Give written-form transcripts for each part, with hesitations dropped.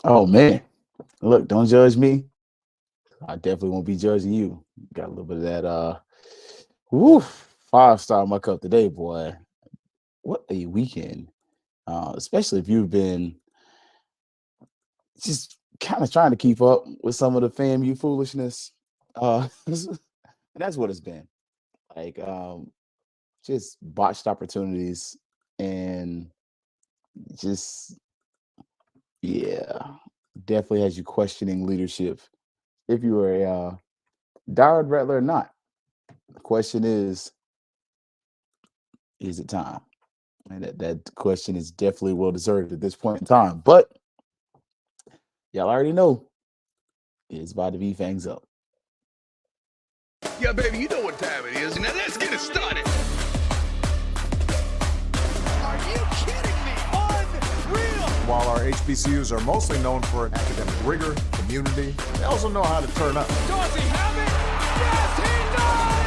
Oh man, look, don't judge me. I definitely won't be judging you. Got a little bit of that woo, 5-star muck up today, boy. What a weekend. Especially if you've been just kind of trying to keep up with some of the FAMU foolishness. And that's what it's been. Like just botched opportunities and just yeah, definitely has you questioning leadership if you were a Dowd Rattler or not. The question is it time? And that question is definitely well deserved at this point in time. But y'all already know it's about to be Fangs up. Yeah, baby, you know what time it is. Now let's get it started. Are you kidding me? Unreal! While our HBCUs are mostly known for academic rigor, community, they also know how to turn up. Does he have it? Yes, he does!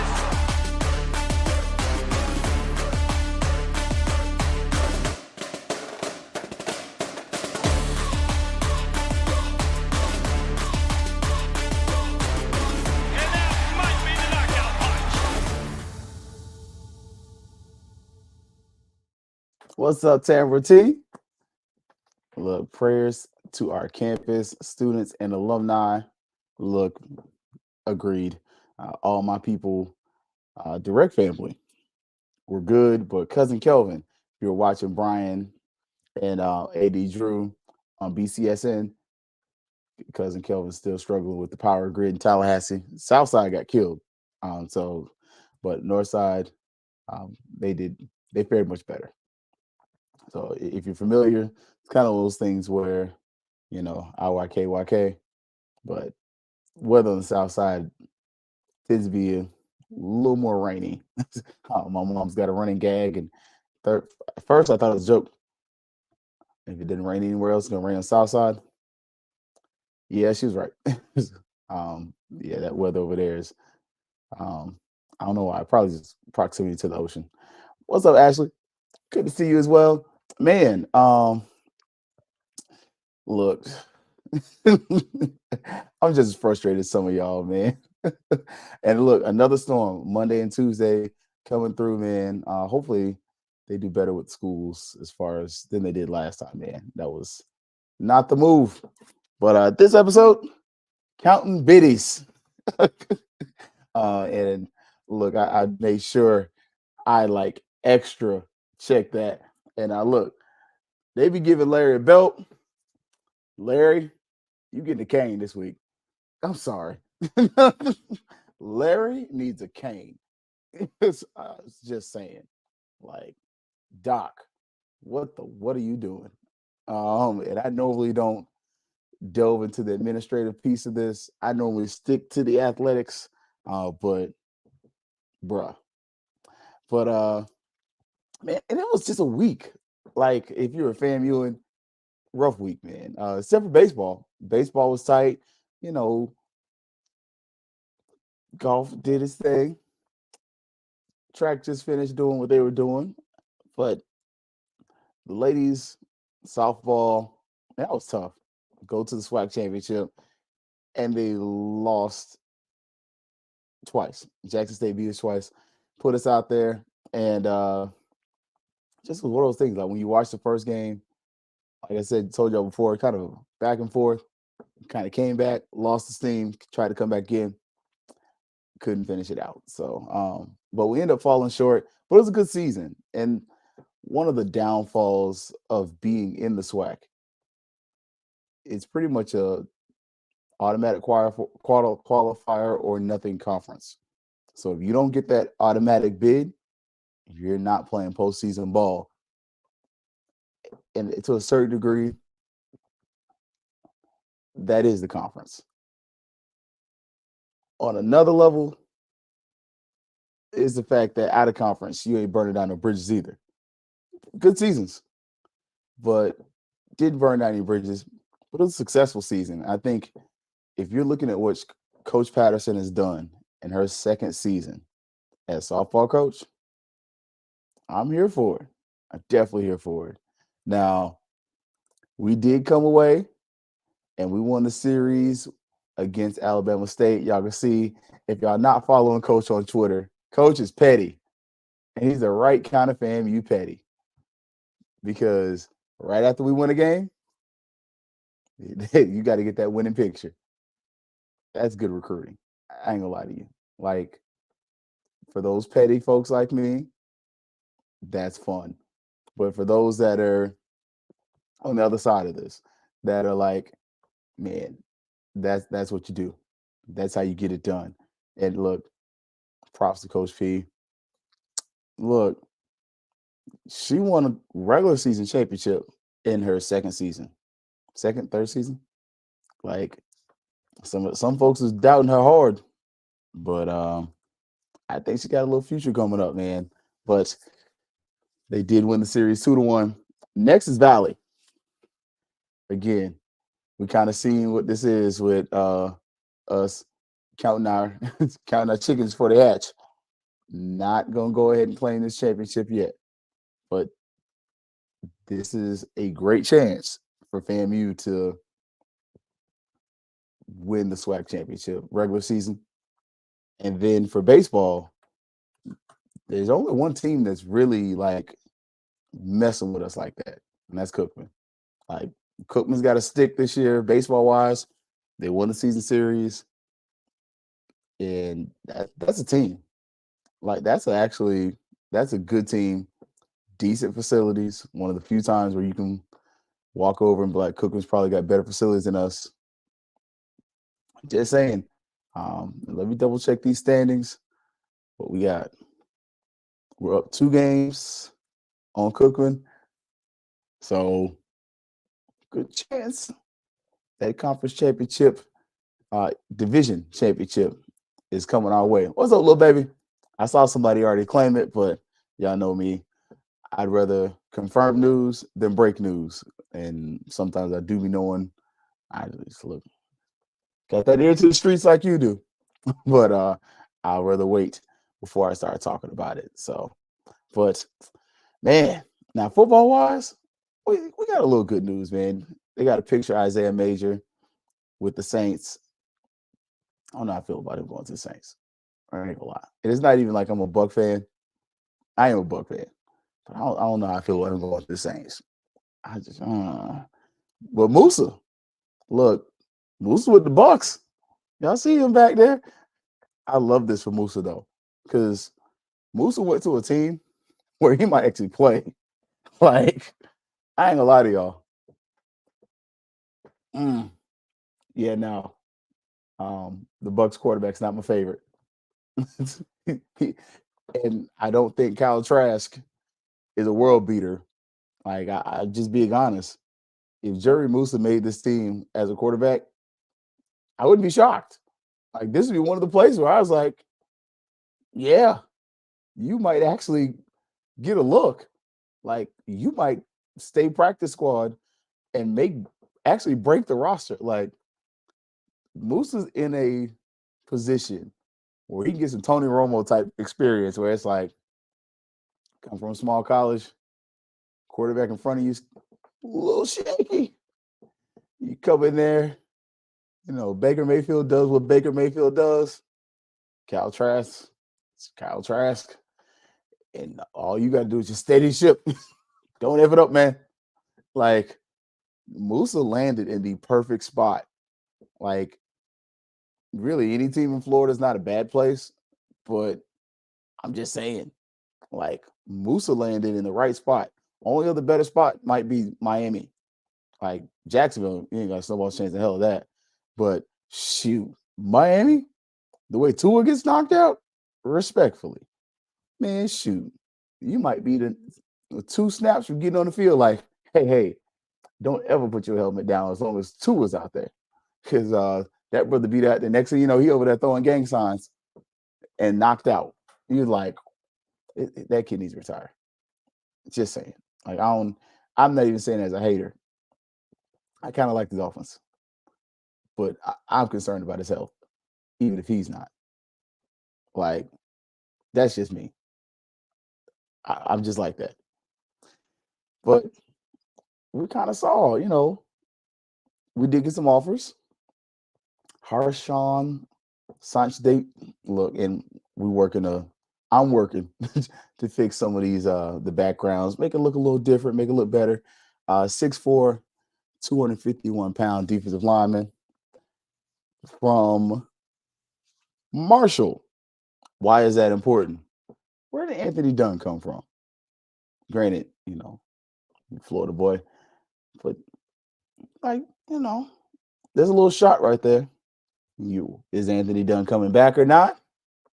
And that might be the knockout punch. What's up, Tamara T? Look, prayers to our campus, students, and alumni. Look, agreed. All my people, direct family, were good, but cousin Kelvin, if you're watching Brian and AD Drew on BCSN, cousin Kelvin's still struggling with the power grid in Tallahassee. Southside got killed. But Northside, they did, they fared much better. So if you're familiar, it's kind of those things where, IYK, but weather on the south side tends to be a little more rainy. My mom's got a running gag, and at first I thought it was a joke. If it didn't rain anywhere else, it's gonna rain on the south side. Yeah, she was right. Yeah, that weather over there is, I don't know why. Probably just proximity to the ocean. What's up, Ashley? Good to see you as well, man. Look, I'm just as frustrated as some of y'all, man. And look, another storm Monday and Tuesday coming through, man. Hopefully they do better with schools as far as than they did last time, man. That was not the move. But this episode, counting biddies. And look, I made sure I like extra check that. And I look, they be giving Larry a belt. Larry, you get the cane this week. I'm sorry. Larry needs a cane. It's just saying, like, Doc, what are you doing? And I normally don't delve into the administrative piece of this. I normally stick to the athletics, but bruh. But man, and it was just a week. Like, if you're a FAMU and rough week, man. Except for baseball. Baseball was tight. You know, golf did its thing. Track just finished doing what they were doing. But the ladies, softball, that was tough. Go to the SWAC championship, and they lost twice. Jackson State beat us twice, put us out there, and just was one of those things. Like when you watch the first game, like I said, told y'all before, kind of back and forth, kind of came back, lost the steam, tried to come back in, couldn't finish it out. So, but we ended up falling short. But it was a good season, and one of the downfalls of being in the SWAC, it's pretty much a automatic qualifier or nothing conference. So if you don't get that automatic bid, you're not playing postseason ball. And to a certain degree, that is the conference. On another level, is the fact that out of conference, you ain't burning down no bridges either. Good seasons, but didn't burn down any bridges. But it was a successful season. I think if you're looking at what Coach Patterson has done in her second season as softball coach, I'm here for it. I'm definitely here for it. Now, we did come away and we won the series against Alabama State. Y'all can see, if y'all not following Coach on Twitter, Coach is petty, and he's the right kind of FAMU petty, because right after we win a game, you got to get that winning picture. That's good recruiting. I ain't gonna lie to you. Like, for those petty folks like me, that's fun. But for those that are on the other side of this, that are like, man, that's what you do. That's how you get it done. And look, props to Coach P. Look, she won a regular season championship in her second, third season. Like, some folks is doubting her hard, but I think she got a little future coming up, man. But they did win the series 2-1. Next is Valley. Again, we kind of seen what this is with us counting our counting our chickens before they hatch. Not gonna go ahead and claim this championship yet, but this is a great chance for FAMU to win the SWAC championship regular season. And then for baseball, there's only one team that's really like messing with us like that, and that's Cookman. Like, Cookman's got a stick this year, baseball wise. They won the season series, and that's a team. Like, that's a good team, decent facilities. One of the few times where you can walk over and be like, Cookman's probably got better facilities than us. Just saying. Let me double check these standings. What we got? We're up 2 games on Cookman, so good chance that conference championship, division championship, is coming our way. What's up, little baby? I saw somebody already claim it, but y'all know me. I'd rather confirm news than break news, and sometimes I do be knowing. I just look, got that ear to the streets like you do, but I'd rather wait before I start talking about it. So, but man, now football wise, we got a little good news, man. They got a picture of Isaiah Major with the Saints. I don't know how I feel about him going to the Saints. I ain't gonna lie. It is not even like I'm a Buck fan. I am a Buck fan, but I don't know how I feel about him going to the Saints. I just, but Musa, look, Musa with the Bucks. Y'all see him back there? I love this for Musa though, because Musa went to a team where he might actually play. Like, I ain't gonna lie to y'all. Yeah, no. The Bucks quarterback's not my favorite. And I don't think Kyle Trask is a world beater. Like, I just being honest. If Jerry Musa made this team as a quarterback, I wouldn't be shocked. Like, this would be one of the places where I was like, yeah, you might actually get a look. Like, you might stay practice squad and actually break the roster. Like, Musa's in a position where he can get some Tony Romo type experience where it's like, come from a small college, quarterback in front of you, a little shaky. You come in there, Baker Mayfield does what Baker Mayfield does. Kyle Trask, it's Kyle Trask. And all you got to do is just steady ship. Don't F it up, man. Like, Musa landed in the perfect spot. Like, really, any team in Florida is not a bad place, but I'm just saying, like, Musa landed in the right spot. Only other better spot might be Miami. Like, Jacksonville, you ain't got a snowball's chance in hell of that. But shoot, Miami, the way Tua gets knocked out, respectfully, man, shoot, you might be the 2 snaps from getting on the field. Like, hey, don't ever put your helmet down as long as Tua's out there, because that brother beat out. The next thing you know, he over there throwing gang signs and knocked out. You're like, that kid needs to retire. Just saying. Like, I'm not even saying as a hater. I kind of like the Dolphins, but I'm concerned about his health, even if he's not. Like, that's just me. I'm just like that. But we kind of saw, we did get some offers. Harshawn Sanchday, look, and I'm working to fix some of these the backgrounds, make it look a little different, make it look better. 6'4", 251-pound defensive lineman from Marshall. Why is that important? Where did Anthony Dunn come from? Granted, Florida boy, but there's a little shot right there. Is Anthony Dunn coming back or not?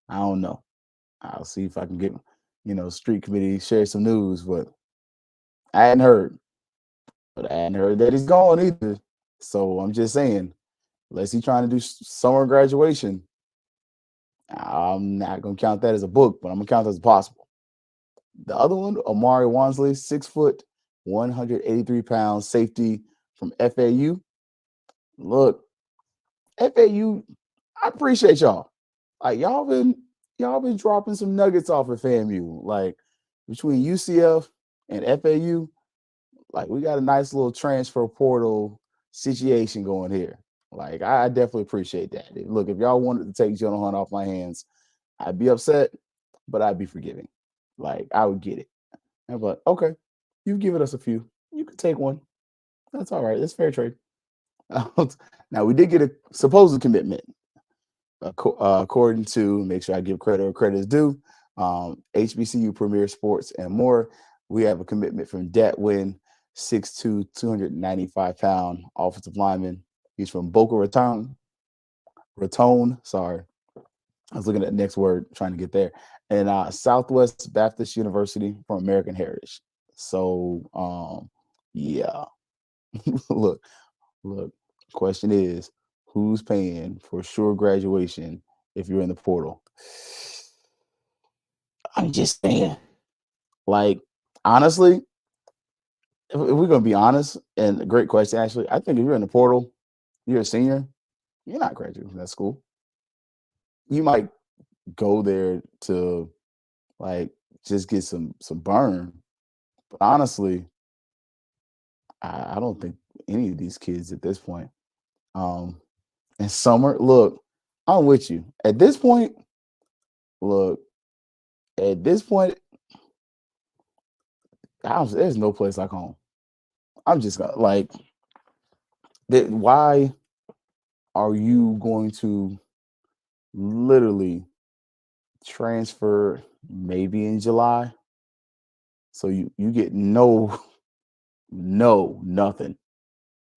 I don't know. I'll see if I can get, street committee share some news, but I hadn't heard. But I hadn't heard that he's gone either. So I'm just saying, unless he's trying to do summer graduation, I'm not gonna count that as a book, but I'm gonna count that as possible. The other one, Amari Wansley, 6 foot, 183 pounds, safety from FAU. Look, FAU, I appreciate y'all. Like y'all been dropping some nuggets off at FAMU. Like between UCF and FAU, like we got a nice little transfer portal situation going here. Like I definitely appreciate that. Look, if y'all wanted to take Jonah Hunt off my hands, I'd be upset, but I'd be forgiving. Like I would get it. And but okay, you've given us a few. You can take one. That's all right. That's fair trade. Now we did get a supposed commitment. According to, make sure I give credit where credit is due, HBCU Premier Sports and more, we have a commitment from Datwin, 6'2", 295-pound offensive lineman. He's from Boca Raton. Sorry, I was looking at the next word, trying to get there. And Southwest Baptist University from American Heritage. So, yeah. Look. Question is, who's paying for sure graduation if you're in the portal? I'm just saying. Like, honestly, if we're going to be honest, and a great question, actually, I think if you're in the portal, you're a senior, you're not graduating from that school. You might go there to, like, just get some burn. But honestly, I don't think any of these kids at this point. And summer, look, I'm with you. At this point, there's no place like home. I'm just gonna why are you going to literally transfer maybe in July? So you get nothing.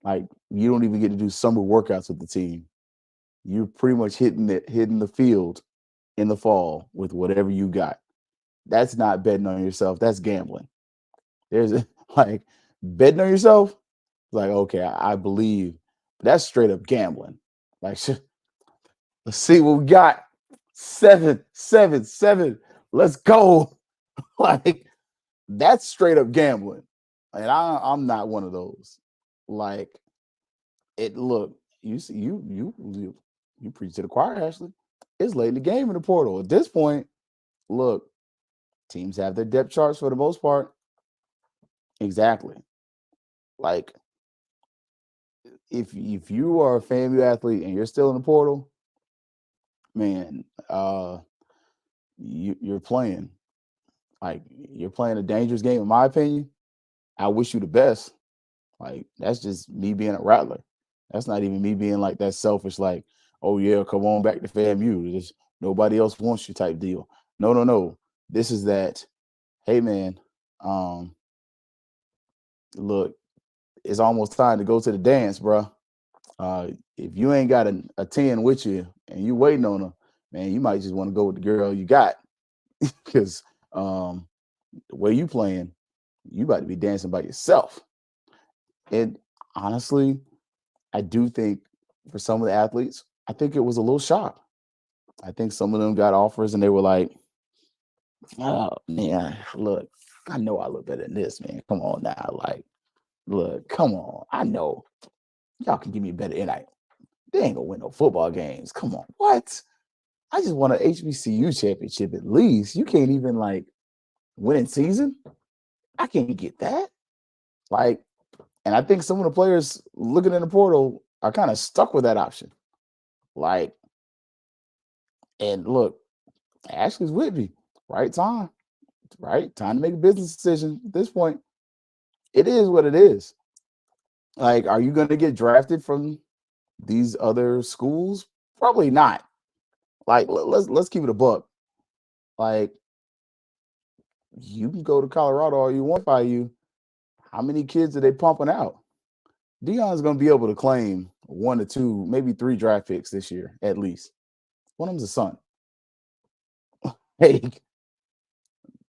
Like you don't even get to do summer workouts with the team. You're pretty much hitting the field in the fall with whatever you got. That's not betting on yourself. That's gambling. There's like betting on yourself. Like, okay, I believe, but that's straight up gambling. Like, let's see what we got. 7. Let's go. Like, that's straight up gambling. And I'm not one of those. Like, you preach to the choir, Ashley. It's late in the game in the portal. At this point, look, teams have their depth charts for the most part. Exactly. Like, if you are a FAMU athlete and you're still in the portal, man, you're playing. Like, you're playing a dangerous game, in my opinion. I wish you the best. Like, that's just me being a rattler. That's not even me being like that selfish, like, oh yeah, come on back to FAMU. There's nobody else wants you type deal. No. This is that, hey man, look, it's almost time to go to the dance, bro. If you ain't got a 10 with you and you waiting on her, man, you might just want to go with the girl you got. Because the way you playing, you about to be dancing by yourself. And honestly, I do think for some of the athletes, I think it was a little shock. I think some of them got offers and they were like, oh man, look, I know I look better than this, man. Come on now. Like, look, come on. I know y'all can give me better tonight. They ain't gonna win no football games. Come on. What? I just won an HBCU championship at least. You can't even like win in season. I can't get that. Like, And I think some of the players looking in the portal are kind of stuck with that option. Like, and look, Ashley's with me. Right time, right? Time to make a business decision at this point. It is what it is. Like, are you going to get drafted from these other schools? Probably not. Like, let's keep it a buck. Like, you can go to Colorado all you want by you. How many kids are they pumping out? Deion's going to be able to claim 1 or 2, maybe 3 draft picks this year, at least. One of them's a son. Hey,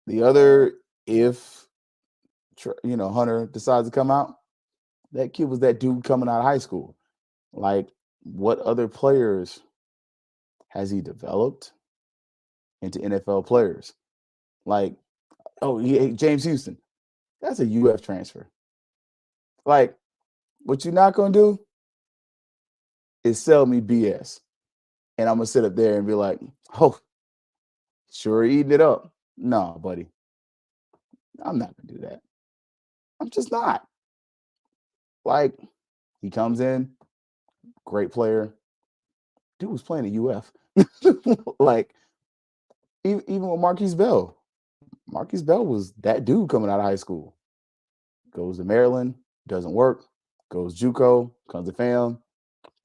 the other, if Hunter decides to come out, that kid was that dude coming out of high school. Like, what other players has he developed into NFL players? Like, James Houston, that's a UF transfer. Like, what you're not going to do is sell me BS. And I'm going to sit up there and be like, oh, sure, eating it up. No, buddy. I'm not going to do that. I'm just not. Like, he comes in, great player. Dude was playing at UF. Like, even with Marquise Bell. Marquise Bell was that dude coming out of high school. Goes to Maryland, doesn't work. Goes JUCO, comes to FAM.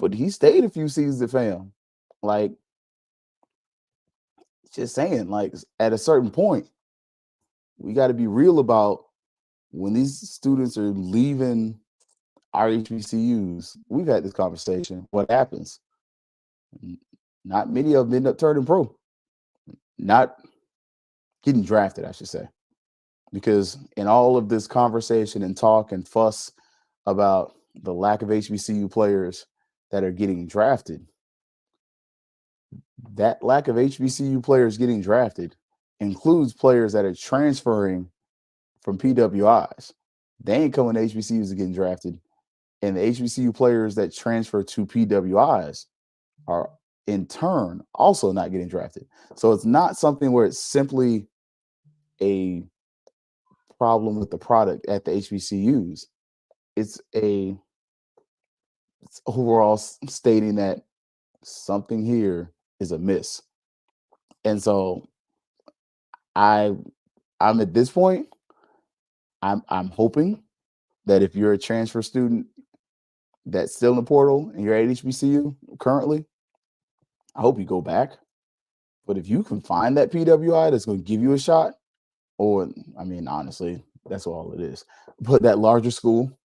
But he stayed a few seasons at FAM. Like, just saying, like, at a certain point, we got to be real about when these students are leaving our HBCUs. We've had this conversation. What happens? Not many of them end up turning pro. Not getting drafted, I should say. Because in all of this conversation and talk and fuss about the lack of HBCU players that are getting drafted, that lack of HBCU players getting drafted includes players that are transferring from PWIs. They ain't coming to HBCUs to getting drafted. And the HBCU players that transfer to PWIs are in turn also not getting drafted. So it's not something where it's simply a problem with the product at the HBCUs. It's overall stating that something here is amiss. And so I'm at this point, I'm hoping that if you're a transfer student that's still in the portal and you're at HBCU currently, I hope you go back. But if you can find that PWI that's going to give you a shot, or, I mean, honestly, that's all it is. But that larger school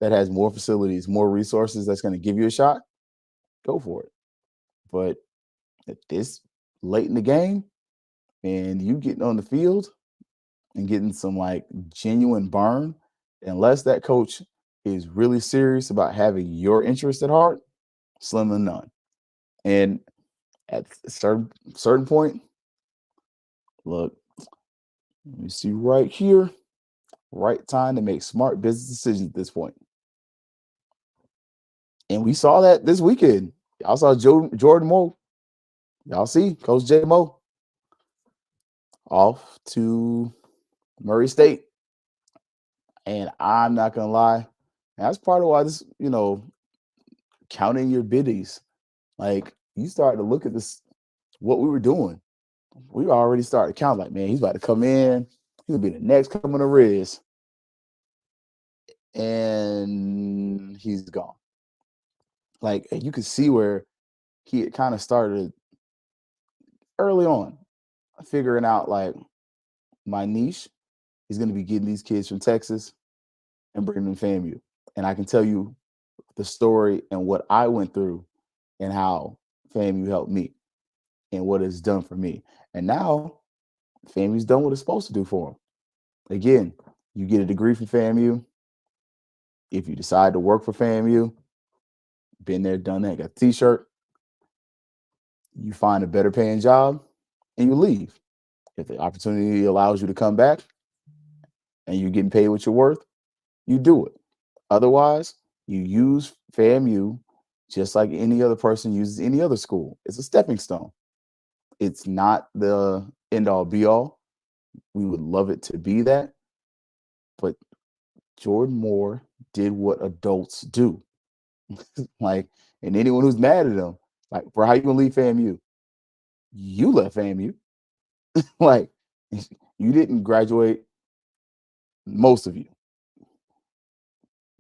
that has more facilities, more resources that's going to give you a shot, go for it. But at this late in the game, and you getting on the field and getting some like genuine burn, unless that coach is really serious about having your interest at heart, slim to none. And at a certain point, look, let me see right here, right time to make smart business decisions at this point. And we saw that this weekend. Y'all saw Jordan Moe. Y'all see Coach J. Moe off to Murray State. And I'm not going to lie, that's part of why this, counting your biddies. Like, you start to look at this, what we were doing. We already started to count like, man, he's about to come in. He'll be the next coming to Riz. And he's gone. Like, you could see where he had kind of started early on figuring out, like, my niche is going to be getting these kids from Texas and bringing them to FAMU. And I can tell you the story and what I went through and how FAMU helped me and what it's done for me. And now FAMU's done what it's supposed to do for them. Again, you get a degree from FAMU. If you decide to work for FAMU, been there, done that, got a t-shirt, you find a better paying job and you leave. If the opportunity allows you to come back and you're getting paid what you're worth, you do it. Otherwise, you use FAMU just like any other person uses any other school. It's a stepping stone. It's not the end-all, be-all. We would love it to be that. But Jordan Moore did what adults do. Like, and anyone who's mad at them, like, bro, how you gonna leave FAMU? You left FAMU. Like, you didn't graduate. Most of you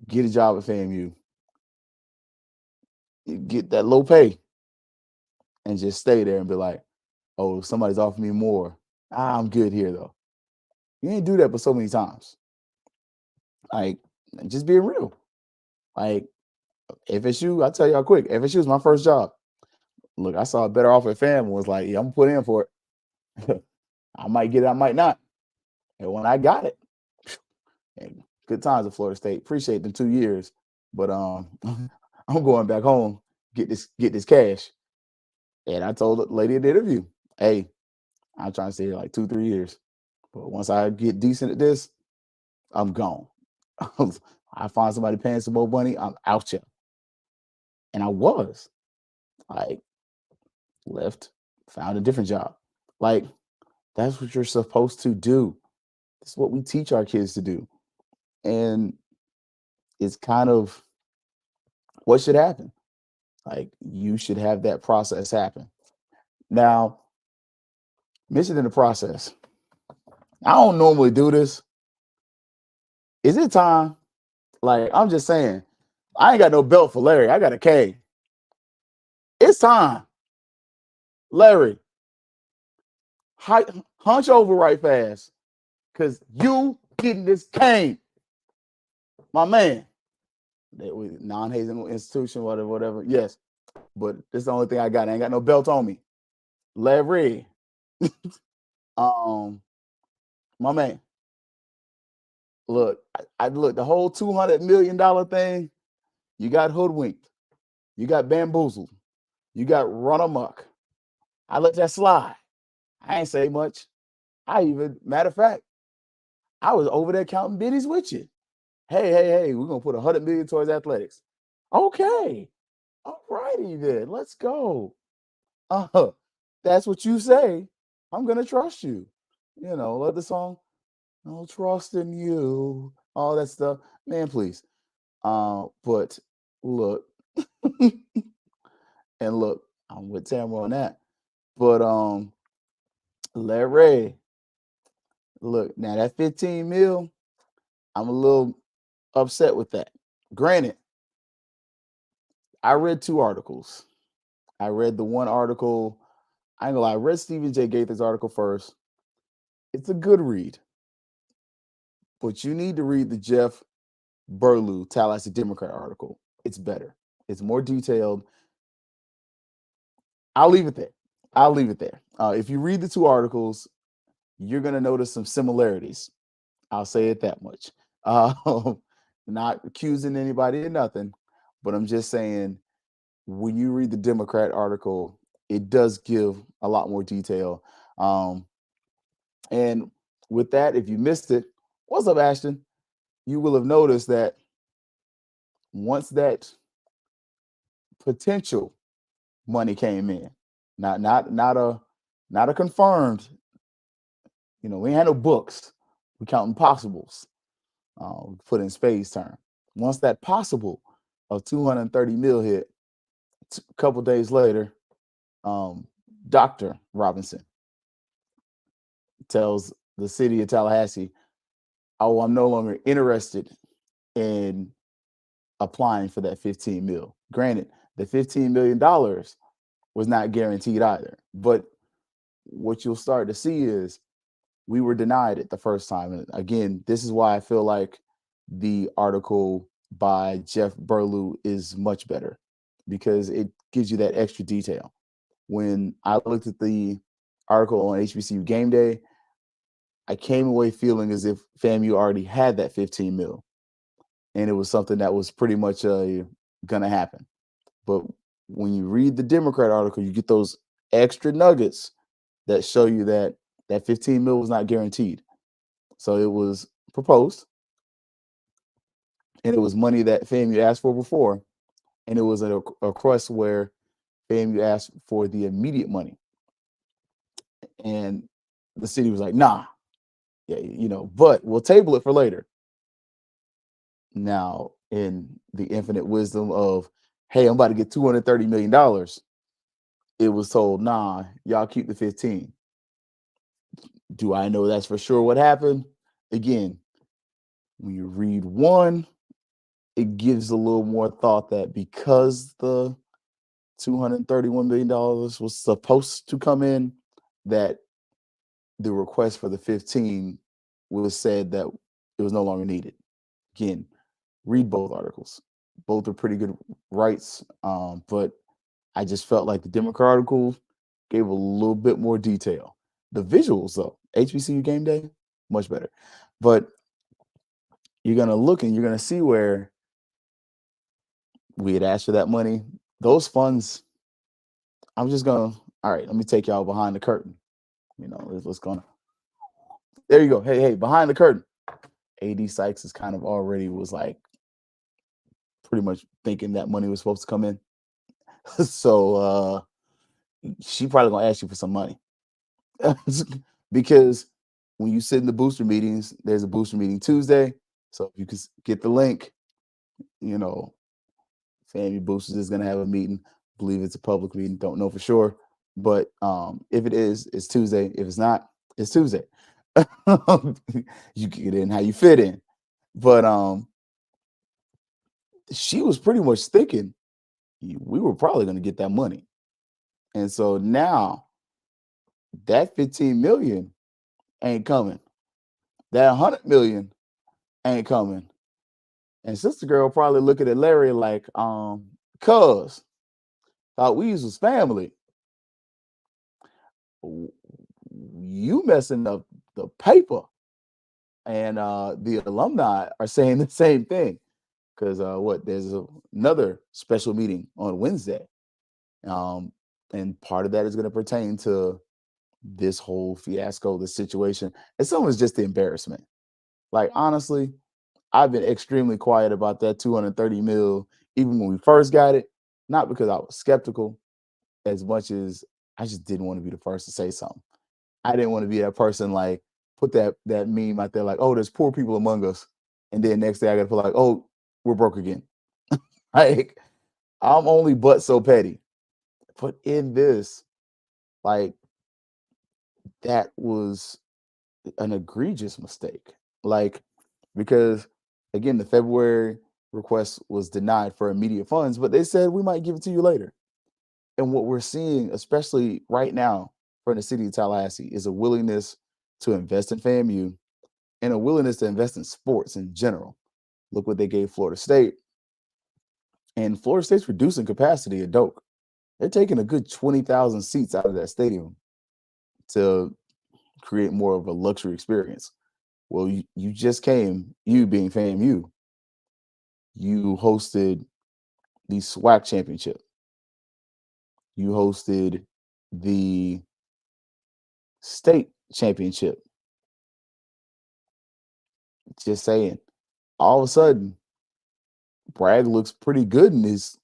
get a job at FAMU, get that low pay, and just stay there and be like, oh, somebody's offering me more. I'm good here though. You ain't do that but so many times. Like, just being real. Like, FSU, I'll tell y'all quick, FSU was my first job. Look, I saw a better offer at FAM, was like, yeah, I'm gonna put in for it. I might get it, I might not. And when I got it, good times at Florida State. Appreciate the 2 years. But I'm going back home, get this cash. And I told the lady at the interview, hey, I'm trying to stay here like 2-3 years. But once I get decent at this, I'm gone. I find somebody paying some more money, I'm out here. And I was. Like, left, found a different job. Like, that's what you're supposed to do. That's what we teach our kids to do. And it's kind of what should happen. Like, you should have that process happen. Now, mentioning the process, I don't normally do this. Is it time? Like, I'm just saying, I ain't got no belt for Larry. I got a K. It's time. Larry, hunch over right fast, because you getting this cane. My man. Non-hazing institution, whatever. Yes. But this is the only thing I got. I ain't got no belt on me. Larry. My man. Look, I look, the whole $200 million thing, you got hoodwinked. You got bamboozled. You got run amok. I let that slide. I ain't say much. Matter of fact, I was over there counting biddies with you. Hey, we're gonna put $100 million towards athletics. Okay. All righty then. Let's go. That's what you say. I'm gonna trust you. Let the song, "I'll trust in you," all that stuff. Man, please. But look, and look, I'm with Tamara on that. But Larry, look, now that 15 mil, I'm a little upset with that. Granted, I read 2 articles. I read the one article, I ain't gonna lie, I read Stephen J. Gaither's article first. It's a good read. But you need to read the Jeff Burlew, Tallahassee Democrat article. It's better. It's more detailed. I'll leave it there. If you read the 2 articles, you're going to notice some similarities. I'll say it that much. Not accusing anybody of nothing, but I'm just saying, when you read the Democrat article, it does give a lot more detail. And with that, if you missed it, what's up, Ashton? You will have noticed that once that potential money came in, not a confirmed, we ain't had no books. We counting possibles. Put in Spade's term. Once that possible of 230 mil hit, a couple days later, Dr. Robinson tells the city of Tallahassee, "Oh, I'm no longer interested in applying for that 15 mil." Granted, the $15 million was not guaranteed either. But what you'll start to see is we were denied it the first time. And again, this is why I feel like the article by Jeff Burlew is much better, because it gives you that extra detail. When I looked at the article on HBCU Game Day, I came away feeling as if FAMU already had that 15 mil. And it was something that was pretty much going to happen. But when you read the Democrat article, you get those extra nuggets that show you that that 15 mil was not guaranteed. So it was proposed, and it was money that FAMU asked for before, and it was a request where FAMU asked for the immediate money. And the city was like, nah, yeah, but we'll table it for later. Now, in the infinite wisdom of, hey, I'm about to get $230 million, it was told, nah, y'all keep the 15. Do I know that's for sure what happened? Again, when you read one, it gives a little more thought that because the $231 million was supposed to come in, that the request for the 15 was said that it was no longer needed. Again, read both articles. Both are pretty good writes, but I just felt like the Democrat article gave a little bit more detail. The visuals, though, HBCU game day, much better. But you're going to look and you're going to see where we had asked for that money. Those funds, I'm just going to, all right, let me take y'all behind the curtain. You know, what's going on. There you go. Hey, behind the curtain. AD Sykes is kind of already was like pretty much thinking that money was supposed to come in. So she probably gonna ask you for some money. Because when you sit in the booster meetings, there's a booster meeting Tuesday. So if you can get the link, you know, FAMU Boosters is gonna have a meeting. Believe it's a public meeting, don't know for sure. But if it is, it's Tuesday. If it's not, it's Tuesday. You get in how you fit in. But she was pretty much thinking we were probably going to get that money. And so now that 15 million ain't coming. That 100 million ain't coming. And sister girl probably looking at Larry like, cuz thought we was family. You messing up the paper. And the alumni are saying the same thing. Because there's another special meeting on Wednesday. And part of that is going to pertain to this whole fiasco, this situation. And some is just the embarrassment. Like, honestly, I've been extremely quiet about that 230 mil, even when we first got it, not because I was skeptical as much as I just didn't want to be the first to say something. I didn't want to be that person, like, put that meme out there like, oh, there's poor people among us. And then next day I got to put like, oh, we're broke again. Like, I'm only but so petty. But in this, like, that was an egregious mistake. Like, because again, the February request was denied for immediate funds, but they said we might give it to you later. And what we're seeing, especially right now for the city of Tallahassee, is a willingness to invest in FAMU and a willingness to invest in sports in general. Look what they gave Florida State. And Florida State's reducing capacity at Doak. They're taking a good 20,000 seats out of that stadium to create more of a luxury experience. Well, you just came, you being FAMU, you hosted the SWAC championship. You hosted the state championship. Just saying, all of a sudden, Bragg looks pretty good in his,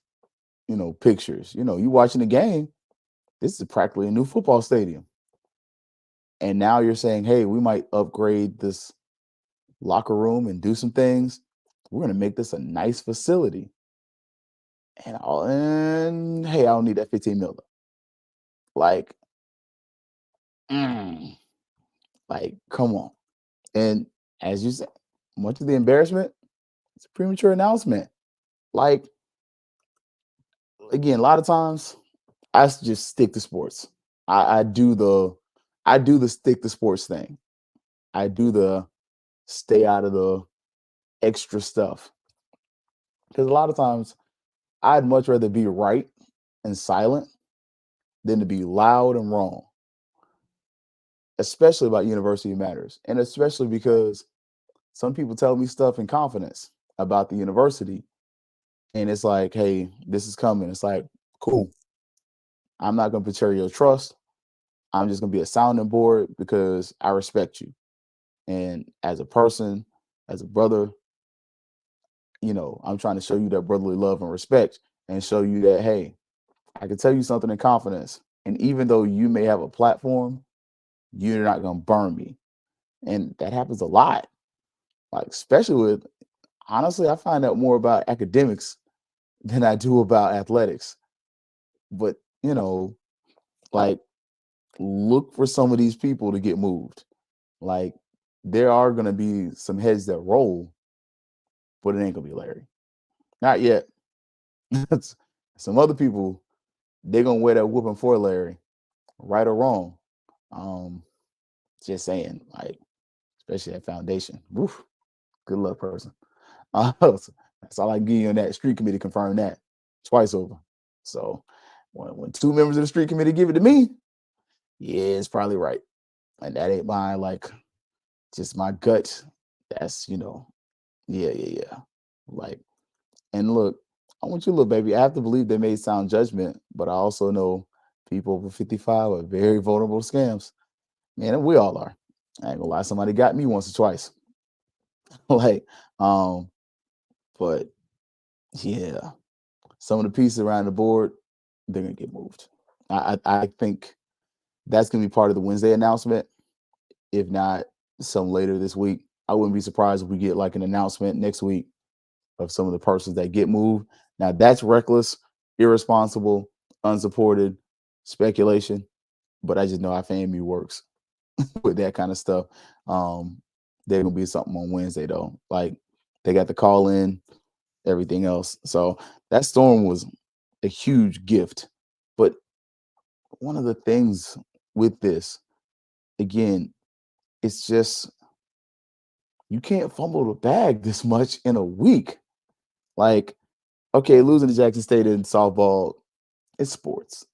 pictures. You watching the game, this is practically a new football stadium. And now you're saying, hey, we might upgrade this locker room and do some things. We're going to make this a nice facility. And hey, I don't need that 15 million. Like, like, come on. And as you said, much of the embarrassment, it's a premature announcement. Like, again, a lot of times I just stick to sports. I do the stick to sports thing. I do the stay out of the extra stuff. Because a lot of times I'd much rather be right and silent than to be loud and wrong. Especially about University Matters. And especially because some people tell me stuff in confidence about the university. And it's like, hey, this is coming. It's like, cool. I'm not going to betray your trust. I'm just going to be a sounding board because I respect you. And as a person, as a brother, I'm trying to show you that brotherly love and respect and show you that, hey, I can tell you something in confidence. And even though you may have a platform, you're not going to burn me. And that happens a lot. Like, especially with, honestly, I find out more about academics than I do about athletics. But, like, look for some of these people to get moved. Like, there are going to be some heads that roll, but it ain't going to be Larry. Not yet. Some other people, they're going to wear that whooping for Larry, right or wrong. Just saying, like, especially at foundation. Woof, good luck, person. That's all I can give you on that. Street committee confirmed that twice over. So when two members of the street committee give it to me, yeah, it's probably right. And that ain't mine, like, just my gut. That's, yeah. Like, and look, I want you to look, baby. I have to believe they made sound judgment, but I also know people over 55 are very vulnerable to scams. Man, and we all are. I ain't gonna lie, somebody got me once or twice. Like, but yeah, some of the pieces around the board, they're gonna get moved. I think that's gonna be part of the Wednesday announcement, if not some later this week. I wouldn't be surprised if we get like an announcement next week of some of the persons that get moved. Now that's reckless, irresponsible, unsupported speculation, but I just know how FAMU works with that kind of stuff. There's gonna be something on Wednesday though. Like, they got the call in, everything else. So that storm was a huge gift. But one of the things with this, again, it's just you can't fumble the bag this much in a week. Like, okay, losing to Jackson State in softball, it's sports.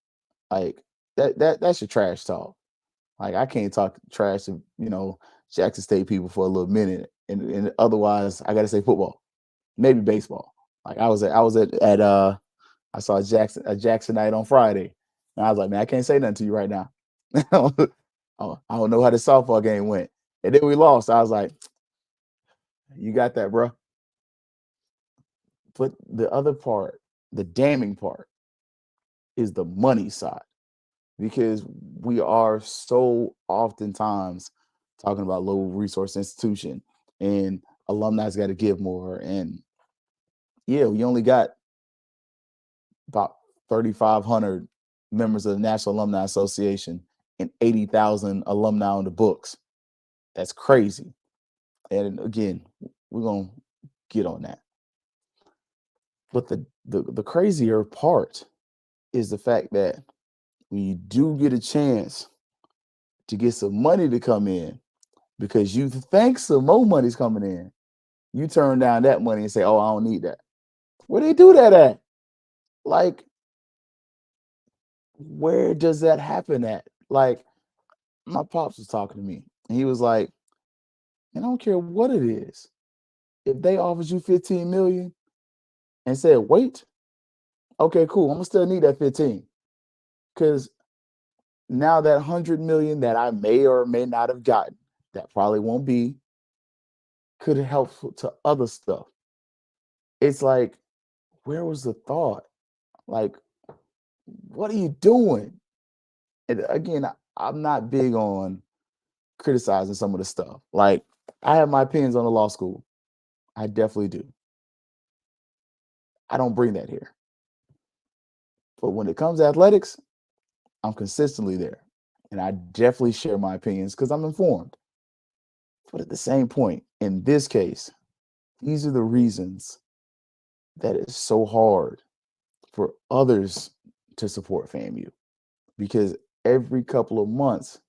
Like, that's your trash talk. Like, I can't talk trash to, Jackson State people for a little minute. And otherwise I gotta say football, maybe baseball. Like, I saw a Jacksonite on Friday. And I was like, man, I can't say nothing to you right now. I don't know how the softball game went. And then we lost. I was like, you got that, bro. But the other part, the damning part, is the money side. Because we are so oftentimes talking about low resource institution and alumni's got to give more. And yeah, we only got about 3,500 members of the National Alumni Association and 80,000 alumni on the books. That's crazy. And again, we're going to get on that. But the crazier part is the fact that when you do get a chance to get some money to come in, because you think some more money's coming in, you turn down that money and say, oh, I don't need that. Where they do that at? Like, where does that happen at? Like, my pops was talking to me, and he was like, I don't care what it is. If they offers you 15 million and said, wait, okay, cool, I'm gonna still need that 15. Because now that 100 million that I may or may not have gotten, that probably won't be, could help to other stuff. It's like, where was the thought? Like, what are you doing? And again, I'm not big on criticizing some of the stuff. Like, I have my opinions on the law school. I definitely do. I don't bring that here. But when it comes to athletics, I'm consistently there. And I definitely share my opinions because I'm informed. But at the same point, in this case, these are the reasons that it's so hard for others to support FAMU. Because every couple of months,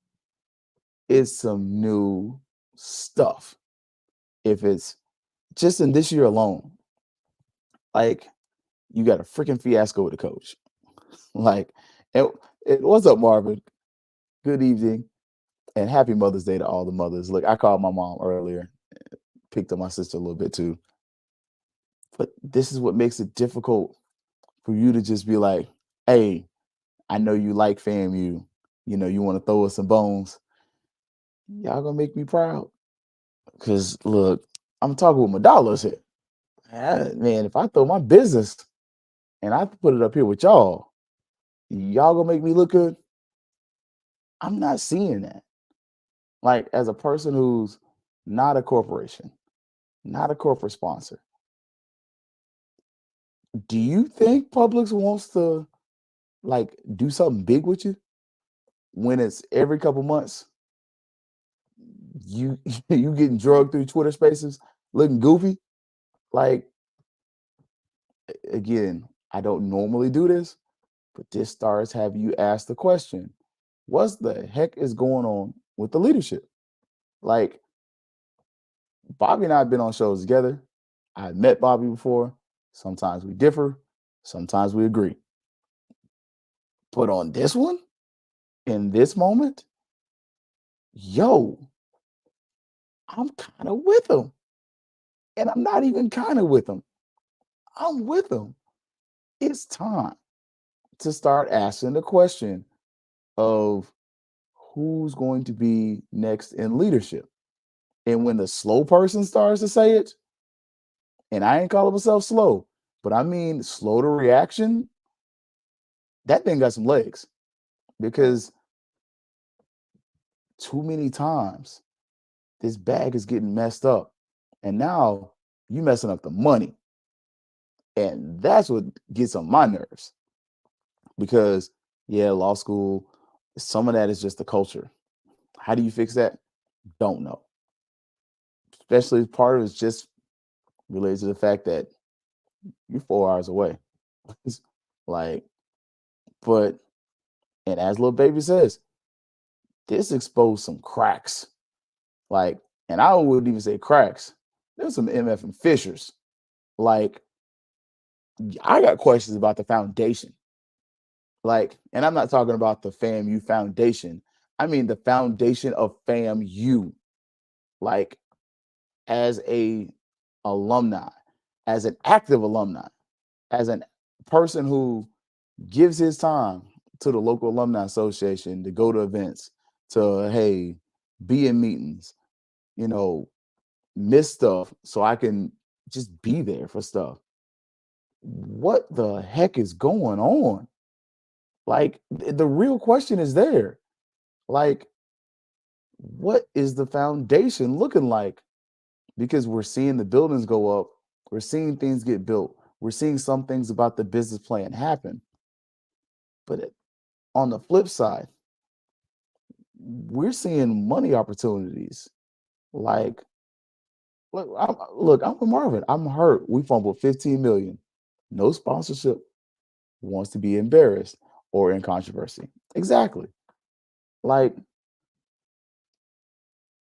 it's some new stuff. If it's just in this year alone, like, you got a freaking fiasco with the coach. Like, what's up, Marvin? Good evening and happy Mother's Day to all the mothers. Look, I called my mom earlier, picked up my sister a little bit too. But this is what makes it difficult for you to just be like, hey, I know you like FAMU. You want to throw us some bones. Y'all gonna make me proud. Because look, I'm talking with my dollars here. Man, if I throw my business and I put it up here with y'all gonna make me look good? I'm not seeing that. Like, as a person who's not a corporation, not a corporate sponsor, Do you think Publix wants to like do something big with you when it's every couple months you you getting drugged through Twitter Spaces looking goofy? Like again, I don't normally do this, but this starts having you ask the question, what the heck is going on with the leadership? Like Bobby and I have been on shows together. I've met Bobby before. Sometimes we differ, sometimes we agree. But on this one, in this moment, yo, I'm kind of with him. And I'm not even kind of with him. I'm with him. It's time to start asking the question of who's going to be next in leadership. And when the slow person starts to say it, and I ain't calling myself slow, but I mean slow to reaction, that thing got some legs because too many times this bag is getting messed up. And now you messing up the money. And that's what gets on my nerves. Because yeah, law school, some of that is just the culture. How do you fix that? Don't know. Especially if part of it's just related to the fact that you're 4 hours away. Like, but and as little baby says, this exposed some cracks. Like, and I wouldn't even say cracks. There's some MF and fissures. Like, I got questions about the foundation. Like, and I'm not talking about the FAMU foundation. I mean the foundation of FAMU. Like, as a alumni, as an active alumni, as a person who gives his time to the local alumni association to go to events, to hey, be in meetings, you know, miss stuff so I can just be there for stuff. What the heck is going on? Like the real question is there. Like, what is the foundation looking like? Because we're seeing the buildings go up, we're seeing things get built, we're seeing some things about the business plan happen. But on the flip side, we're seeing money opportunities. Like, look, I'm with Marvin. I'm hurt. We fumbled 15 million. No sponsorship wants to be embarrassed or in controversy. Exactly. Like,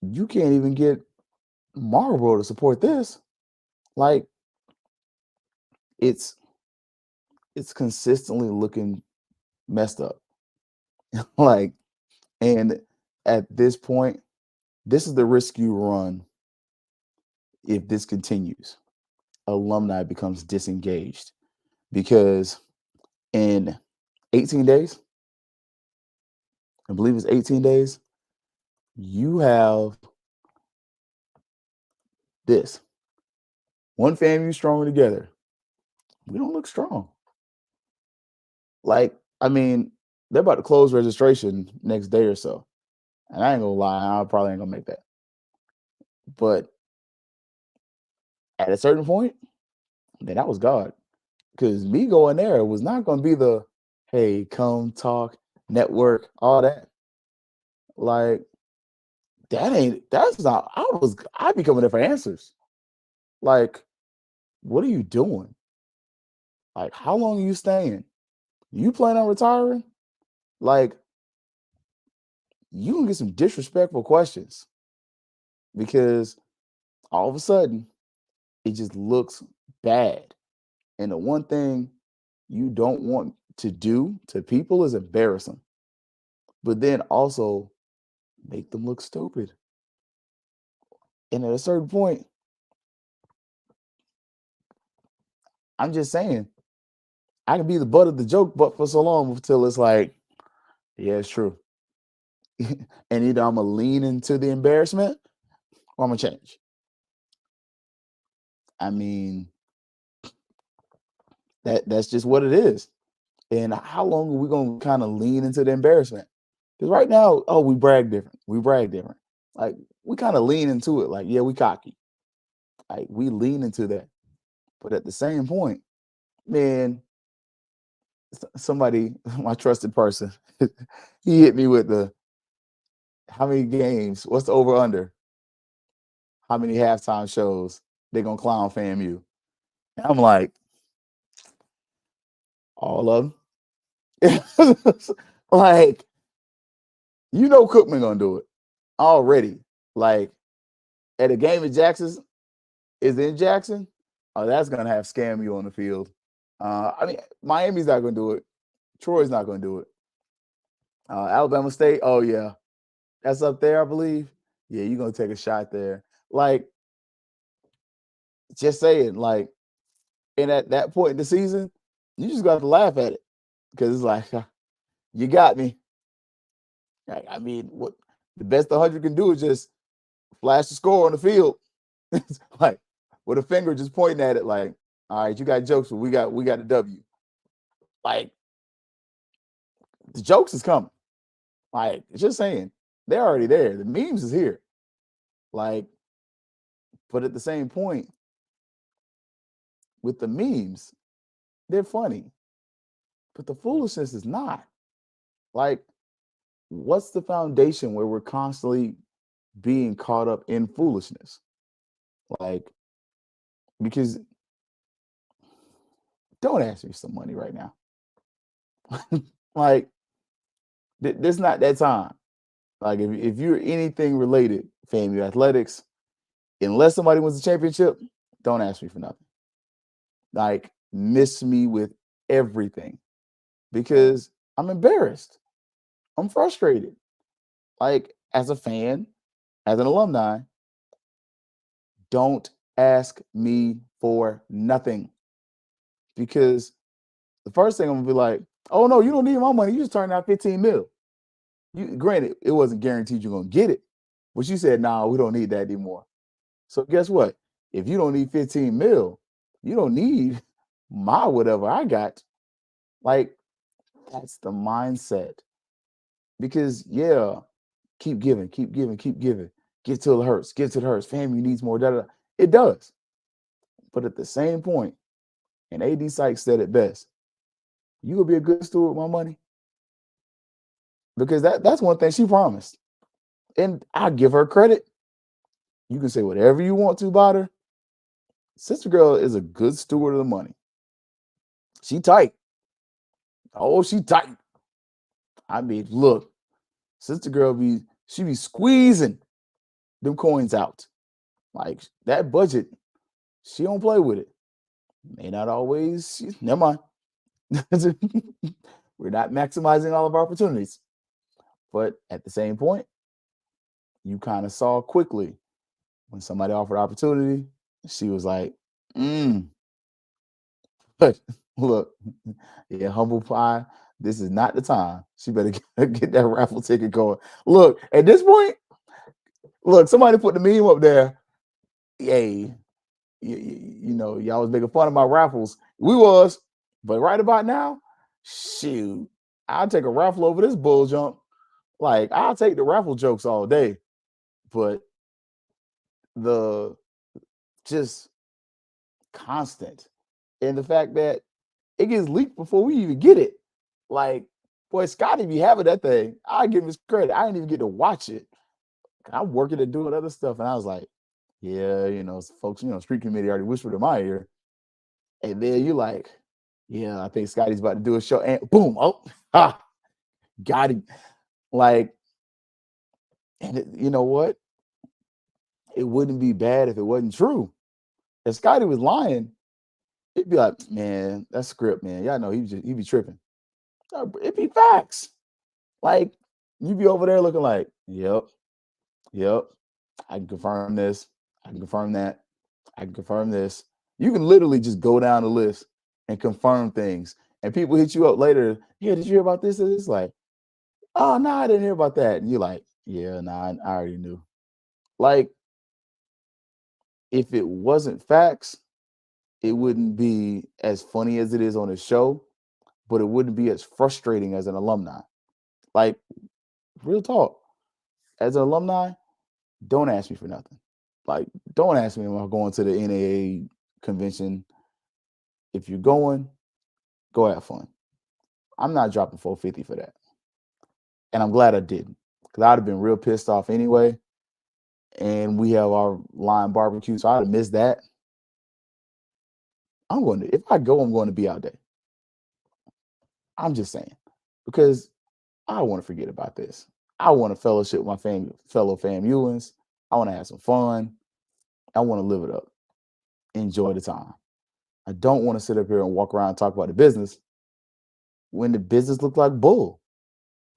you can't even get Marlboro to support this. Like, it's consistently looking messed up. Like, and at this point, this is the risk you run if this continues. Alumni becomes disengaged because in 18 days, I believe it's 18 days, you have this. One FAMU stronger together. We don't look strong. Like, I mean, they're about to close registration next day or so. And I ain't gonna lie, I probably ain't gonna make that. But at a certain point, then that was God. Because me going there was not gonna be the hey, come talk, network, all that. Like, that's not, I'd be coming there for answers. Like, what are you doing? Like, how long are you staying? You plan on retiring? Like, you can get some disrespectful questions because all of a sudden it just looks bad. And the one thing you don't want to do to people is embarrass them, but then also make them look stupid. And at a certain point, I'm just saying, I can be the butt of the joke, but for so long until it's like, yeah, it's true. And either I'm gonna lean into the embarrassment or I'm gonna change. I mean, that's just what it is. And how long are we gonna kind of lean into the embarrassment? Because right now, oh, we brag different. We brag different. Like we kind of lean into it. Like, yeah, we cocky. Like we lean into that. But at the same point, man, somebody, my trusted person, he hit me with the how many games? What's the over under? How many halftime shows they gonna clown FAMU? And I'm like, all of them. Like, you know, Cookman gonna do it already. Like, at a game at Jackson's is in Jackson. Oh, that's gonna have SCAMU on the field. I mean, Miami's not gonna do it. Troy's not gonna do it. Alabama State. Oh yeah, that's up there, I believe. Yeah, you're gonna take a shot there. Like, just saying, like, and at that point in the season, you just got to laugh at it because it's like, you got me. Like, I mean, what the best 100 can do is just flash the score on the field, like with a finger just pointing at it, like, all right, you got jokes, but we got the W. Like, the jokes is coming. Like, just saying, they're already there. The memes is here. Like, but at the same point, with the memes, they're funny, but the foolishness is not. Like, what's the foundation where we're constantly being caught up in foolishness? Like, because don't ask me for some money right now. Like, there's not that time. Like, if you're anything related, FAMU athletics, unless somebody wins the championship, don't ask me for nothing. Like, miss me with everything because I'm embarrassed. I'm frustrated. Like, as a fan, as an alumni, don't ask me for nothing. Because the first thing I'm gonna be like, oh no, you don't need my money. You just turned out 15 mil. Granted, it wasn't guaranteed you're gonna get it, but you said, nah, we don't need that anymore. So guess what? If you don't need 15 mil, you don't need my whatever I got. Like, that's the mindset. Because yeah, keep giving, keep giving, keep giving. Get till it hurts, get till it hurts. FAMU needs more. Da, da, da. It does. But at the same point, and AD Sykes said it best, you will be a good steward with my money. Because that's one thing she promised. And I give her credit. You can say whatever you want to about her. Sister Girl is a good steward of the money. She tight. Oh, she tight. I mean, look, Sister Girl she be squeezing them coins out. Like, that budget, she don't play with it. May not always. Never mind. We're not maximizing all of our opportunities. But at the same point, you kind of saw quickly when somebody offered opportunity, she was like, But look, yeah, humble pie, this is not the time. She better get that raffle ticket going. Look, at this point, look, somebody put the meme up there. Yay. You know, y'all was making fun of my raffles. We was, but right about now, shoot, I'll take a raffle over this bull jump. Like, I'll take the raffle jokes all day. But the just constant and the fact that it gets leaked before we even get it. Like, boy, Scotty be having that thing. I give him his credit. I didn't even get to watch it. I'm working and doing other stuff. And I was like, yeah, you know, folks, you know, street committee already whispered in my ear. And then you like, yeah, I think Scotty's about to do a show. And boom, got him. Like, and you know what? It wouldn't be bad if it wasn't true. If Scotty was lying, it'd be like, man, that's script, man. Y'all know he be tripping. It'd be facts. Like, you be over there looking like, yep, I can confirm this. I can confirm that. I can confirm this. You can literally just go down the list and confirm things. And people hit you up later. Yeah, did you hear about this? And it's like, oh, no, I didn't hear about that. And you're like, yeah, I already knew. Like, if it wasn't facts, it wouldn't be as funny as it is on the show, but it wouldn't be as frustrating as an alumni. Like, real talk. As an alumni, don't ask me for nothing. Like, don't ask me, am I going to the NAA convention? If you're going, Go have fun. I'm not dropping $450 for that. And I'm glad I didn't, because I'd have been real pissed off anyway. And we have our line barbecue, so I'd have missed that. If I go, I'm going to be out there. I'm just saying, because I want to forget about this. I want to fellowship with my fellow FAMUans. I want to have some fun. I want to live it up. Enjoy the time. I don't want to sit up here and walk around and talk about the business when the business looked like bull.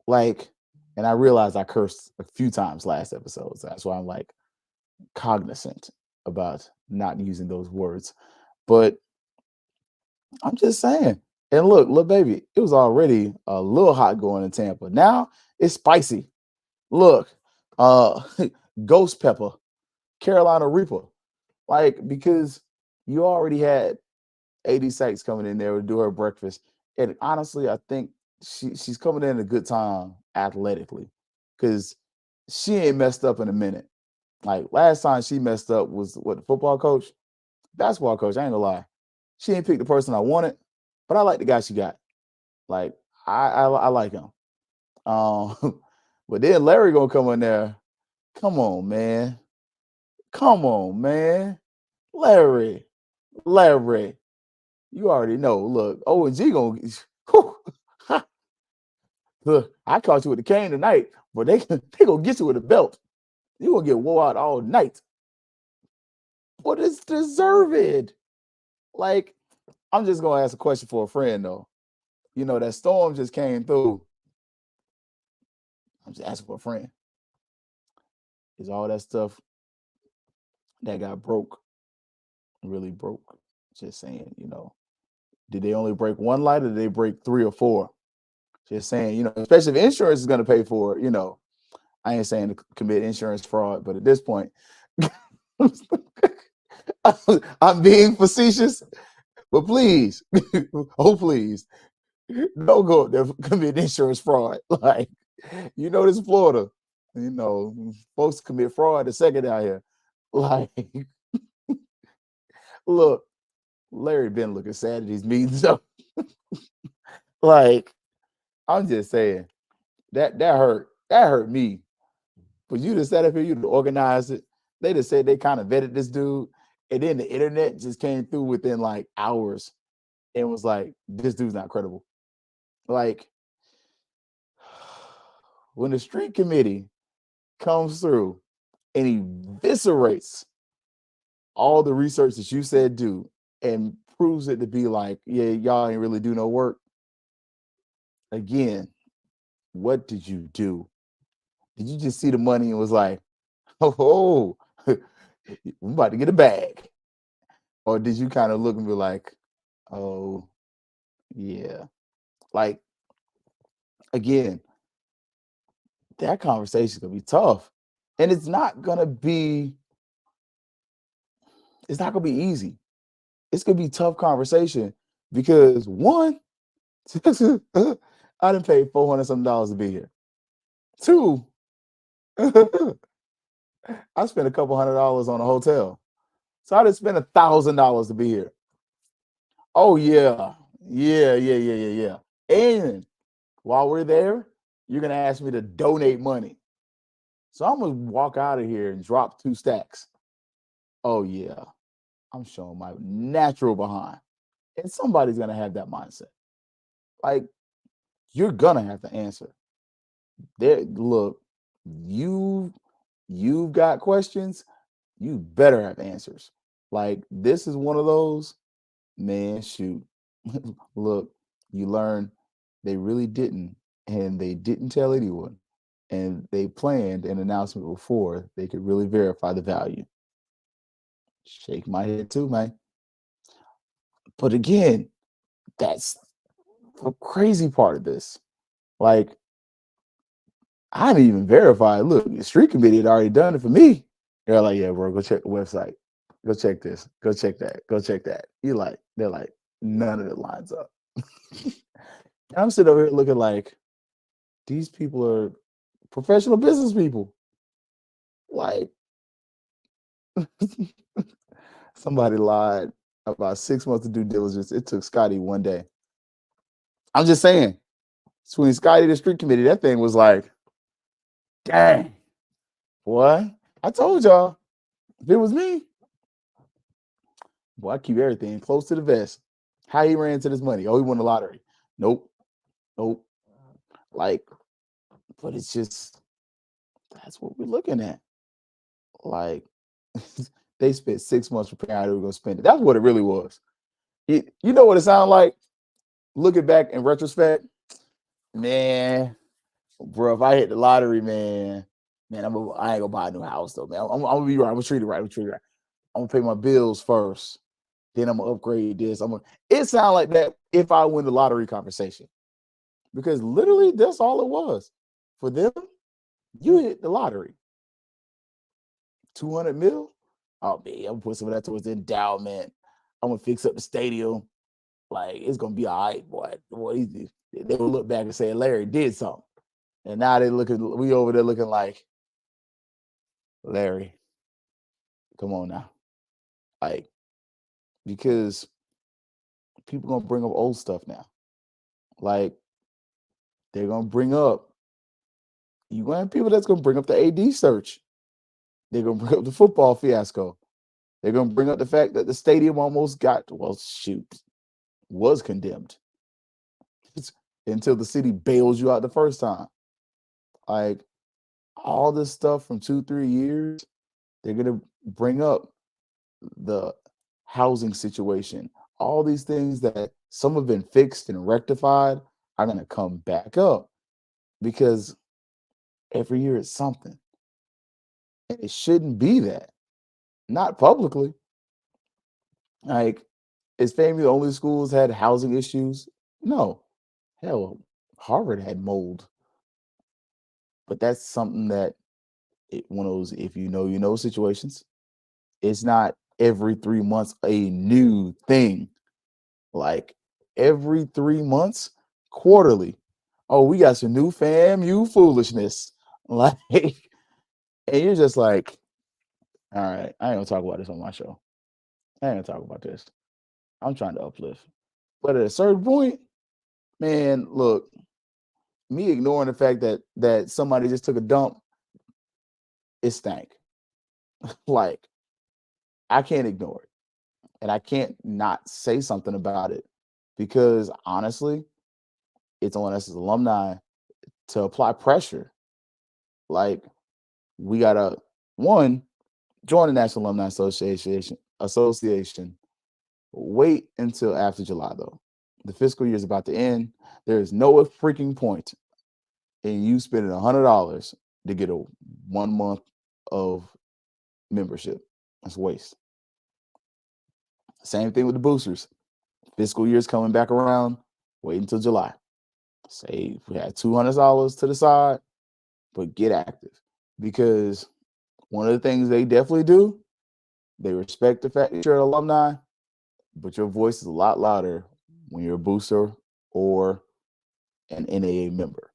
And I realized I cursed a few times last episode. So that's why I'm like cognizant about not using those words. But I'm just saying. And look, baby, it was already a little hot going in Tampa. Now it's spicy. Look, ghost pepper, Carolina Reaper. Because you already had 80 Sykes coming in there to do her breakfast. And honestly, I think she's coming in at a good time athletically, because she ain't messed up in a minute. Last time she messed up was the football coach? Basketball coach, I ain't gonna lie. She ain't picked the person I wanted, but I like the guy she got. I like him. But then Larry gonna come in there. Come on, man. Larry. You already know. Look, O&G gonna look, I caught you with the cane tonight, but they gonna get you with a belt. You gonna get wore out all night. But it's deserved. I'm just gonna ask a question for a friend though. That storm just came through. I'm just asking for a friend. Is all that stuff that got broke really broke? Just saying, did they only break one light, or did they break 3 or 4? Just saying, especially if insurance is going to pay for it, I ain't saying to commit insurance fraud, but at this point, I'm being facetious, but please, please, don't go up there commit insurance fraud. This is Florida. Folks commit fraud the second out here. Look, Larry been looking sad at these meetings. So, I'm just saying that hurt. That hurt me. But you just sat up here, you organized it. They just said they kind of vetted this dude, and then the internet just came through within hours and was like, this dude's not credible. When the street committee comes through and eviscerates all the research that you said do and proves it to be yeah, y'all ain't really do no work. Again, what did you do? Did you just see the money and was like, oh, I'm about to get a bag? Or did you kind of look and be like, oh, yeah. Again, that conversation is going to be tough. And it's not going to be easy. It's going to be a tough conversation because, one, I done paid $400 something to be here. 2, I spent a couple $100 on a hotel. So I just spent $1,000 to be here. Oh, yeah. Yeah. And while we're there, you're going to ask me to donate money. So I'm going to walk out of here and drop 2 stacks. Oh, yeah. I'm showing my natural behind. And somebody's going to have that mindset. You're going to have to answer. Look, you've got questions. You better have answers. This is one of those, man, shoot. Look, you learn they really didn't, and they didn't tell anyone. And they planned an announcement before they could really verify the value. Shake my head too, man. But again, that's the crazy part of this. I didn't even verify. Look, the street committee had already done it for me. They're like, yeah, bro, go check the website. Go check this. Go check that. Go check that. They're like, none of it lines up. I'm sitting over here looking like these people are professional business people. Somebody lied about 6 months of due diligence. It took Scotty one day. I'm just saying, between Scotty and the street committee, that thing was like, dang, boy. I told y'all, if it was me, boy, I keep everything close to the vest. How he ran into this money? Oh, he won the lottery. Nope. Like, but it's just, that's what we're looking at. Like, they spent 6 months preparing how they were going to spend it. That's what it really was. You know what it sounded like? Looking back in retrospect, man, bro, if I hit the lottery, man, I ain't gonna buy a new house though, man. I'm gonna be right. I'm gonna treat it right. I'm gonna pay my bills first. Then I'm gonna upgrade this. It sounded like that if I win the lottery conversation. Because literally that's all it was. For them, you hit the lottery. 200 mil? Oh man, I'm gonna put some of that towards the endowment. I'm gonna fix up the stadium. Like, it's gonna be all right, boy. They will look back and say Larry did something. And now we over there looking like, Larry, come on now. Like, because people gonna bring up old stuff now. Like, they're gonna bring up, you gonna have people that's gonna bring up the AD search. They're gonna bring up the football fiasco. They're gonna bring up the fact that the stadium almost was condemned until the city bails you out the first time. Like, all this stuff from 2-3 years, they're gonna bring up the housing situation. All these things that some have been fixed and rectified are gonna come back up because every year it's something. And it shouldn't be that. Not publicly. Like, is FAMU the only schools had housing issues? No. Hell, Harvard had mold. But that's something that one of those if you know situations. It's not every 3 months a new thing. Like, every 3 months, quarterly. Oh, we got some new FAMU foolishness. Like, and you're just like, all right, I ain't gonna talk about this on my show. I ain't gonna talk about this. I'm trying to uplift. But at a certain point, man, look, me ignoring the fact that somebody just took a dump, it stank. Like, I can't ignore it. And I can't not say something about it because honestly, it's on us as alumni to apply pressure. Like, we gotta join the National Alumni Association. Wait until after July though. The fiscal year is about to end. There is no freaking point in you spending $100 to get a 1 month of membership. That's waste. Same thing with the boosters. Fiscal year's coming back around. Wait until July. Say we had $200 to the side, but get active. Because one of the things they definitely do, they respect the fact that you're an alumni, but your voice is a lot louder when you're a booster or an NAA member.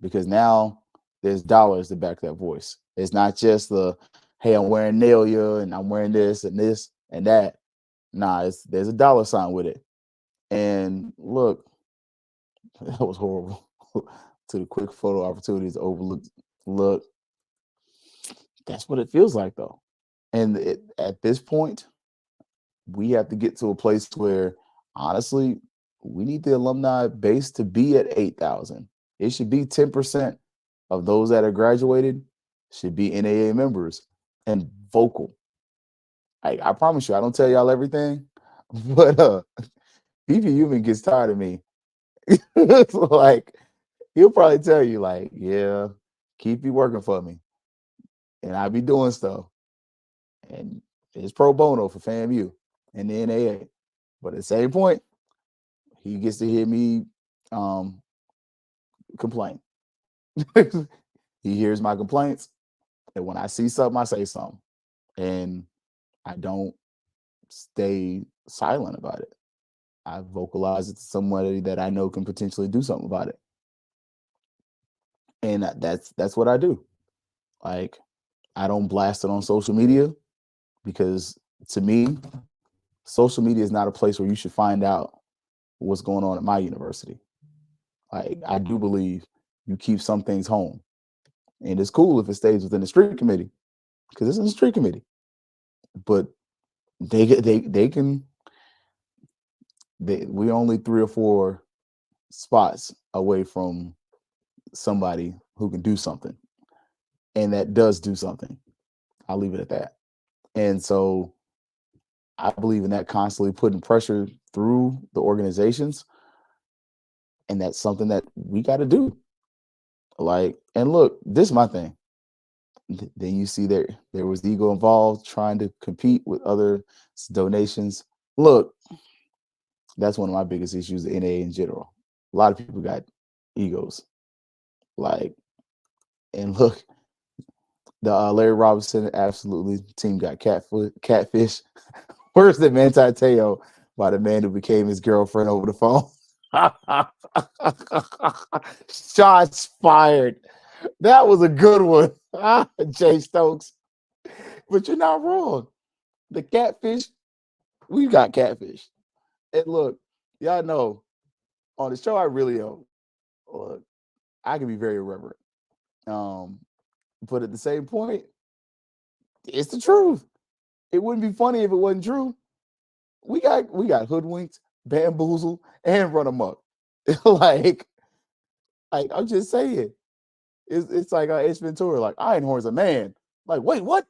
Because now there's dollars to back that voice. It's not just the, hey, I'm wearing Nelia and I'm wearing this and that. Nah, there's a dollar sign with it. And look, that was horrible. To the quick photo opportunities overlooked. Look, that's what it feels like though. And at this point, we have to get to a place where honestly, we need the alumni base to be at 8,000. It should be 10% of those that are graduated should be NAA members and vocal. I promise you, I don't tell y'all everything, but BP Human gets tired of me. So, like, he'll probably tell you, like, yeah, keep you working for me. And I be doing stuff. And it's pro bono for FAMU and the NAA. But at the same point, he gets to hear me complain. He hears my complaints. And when I see something, I say something. And I don't stay silent about it. I vocalize it to somebody that I know can potentially do something about it. And that's what I do. Like, I don't blast it on social media because to me, social media is not a place where you should find out what's going on at my university. Like, I do believe you keep some things home. And it's cool if it stays within the street committee, because it's in the street committee. But we're only 3 or 4 spots away from somebody who can do something. And that does do something. I'll leave it at that. And so I believe in that, constantly putting pressure through the organizations. And that's something that we got to do. Like, and look, this is my thing. Then you see there was ego involved, trying to compete with other donations. Look, that's one of my biggest issues, the NA in general. A lot of people got egos. Like, and look, the Larry Robinson, absolutely, team got catfish. Where's the Manti Te'o by the man who became his girlfriend over the phone? Shots fired. That was a good one. Jay Stokes. But you're not wrong. The catfish, we got catfish. And look, y'all know, on the show I really own, look, I can be very irreverent. But at the same point, it's the truth. It wouldn't be funny if it wasn't true. We got hoodwinked, bamboozled, and run amok. like I'm just saying. It's like Ace Ventura, like Einhorn's a man. Like, wait, what?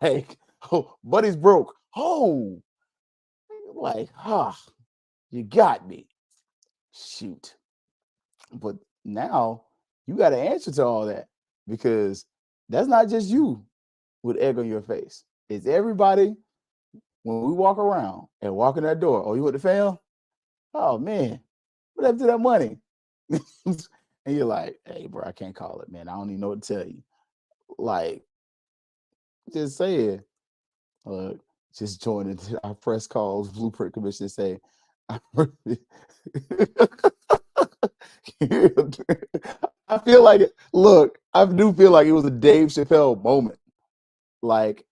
Like, oh, Buddy's broke. Oh, like, you got me. Shoot. But now you got to answer to all that, because that's not just you with egg on your face. It's everybody. When we walk around and walk in that door, oh, you with the fam? Oh, man, what happened to that money? And you're like, hey, bro, I can't call it, man. I don't even know what to tell you. Like, just saying, look, just joining our press calls, Blueprint Commission, say, I feel like it. Look, I do feel like it was a Dave Chappelle moment. Like,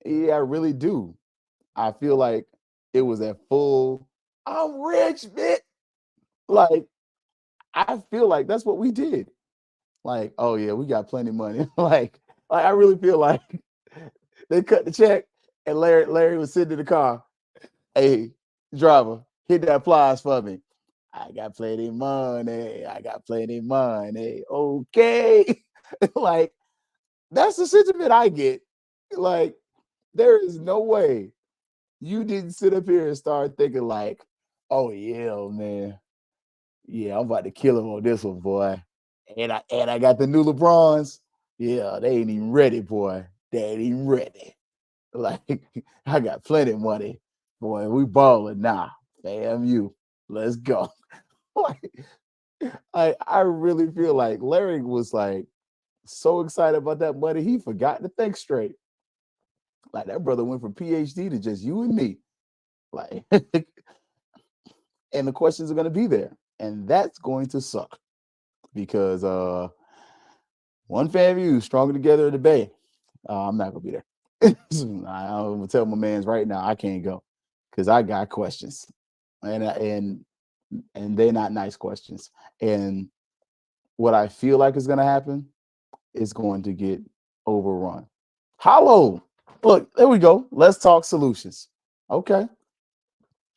yeah, I really do. I feel like it was at full, I'm rich, bitch. Like, I feel like that's what we did. Like, oh yeah, we got plenty of money. like I really feel like they cut the check and Larry was sitting in the car. Hey, driver, hit that applause for me. I got plenty of money. I got plenty of money. Okay. Like, that's the sentiment I get. Like, there is no way you didn't sit up here and start thinking like, oh yeah, man. Yeah, I'm about to kill him on this one, boy. And I got the new LeBrons. Yeah, they ain't even ready, boy. They ain't even ready. Like, I got plenty of money. Boy, we balling now. FAMU. Let's go. Like, I really feel like Larry was like so excited about that money, he forgot to think straight. Like, that brother went from PhD to just you and me. Like, and the questions are going to be there. And that's going to suck, because one FAMU stronger together in the Bay. I'm not going to be there. I'm going to tell my mans right now, I can't go, because I got questions. And they're not nice questions. And what I feel like is going to happen is going to get overrun. Hollow. Look, there we go. Let's talk solutions. Okay.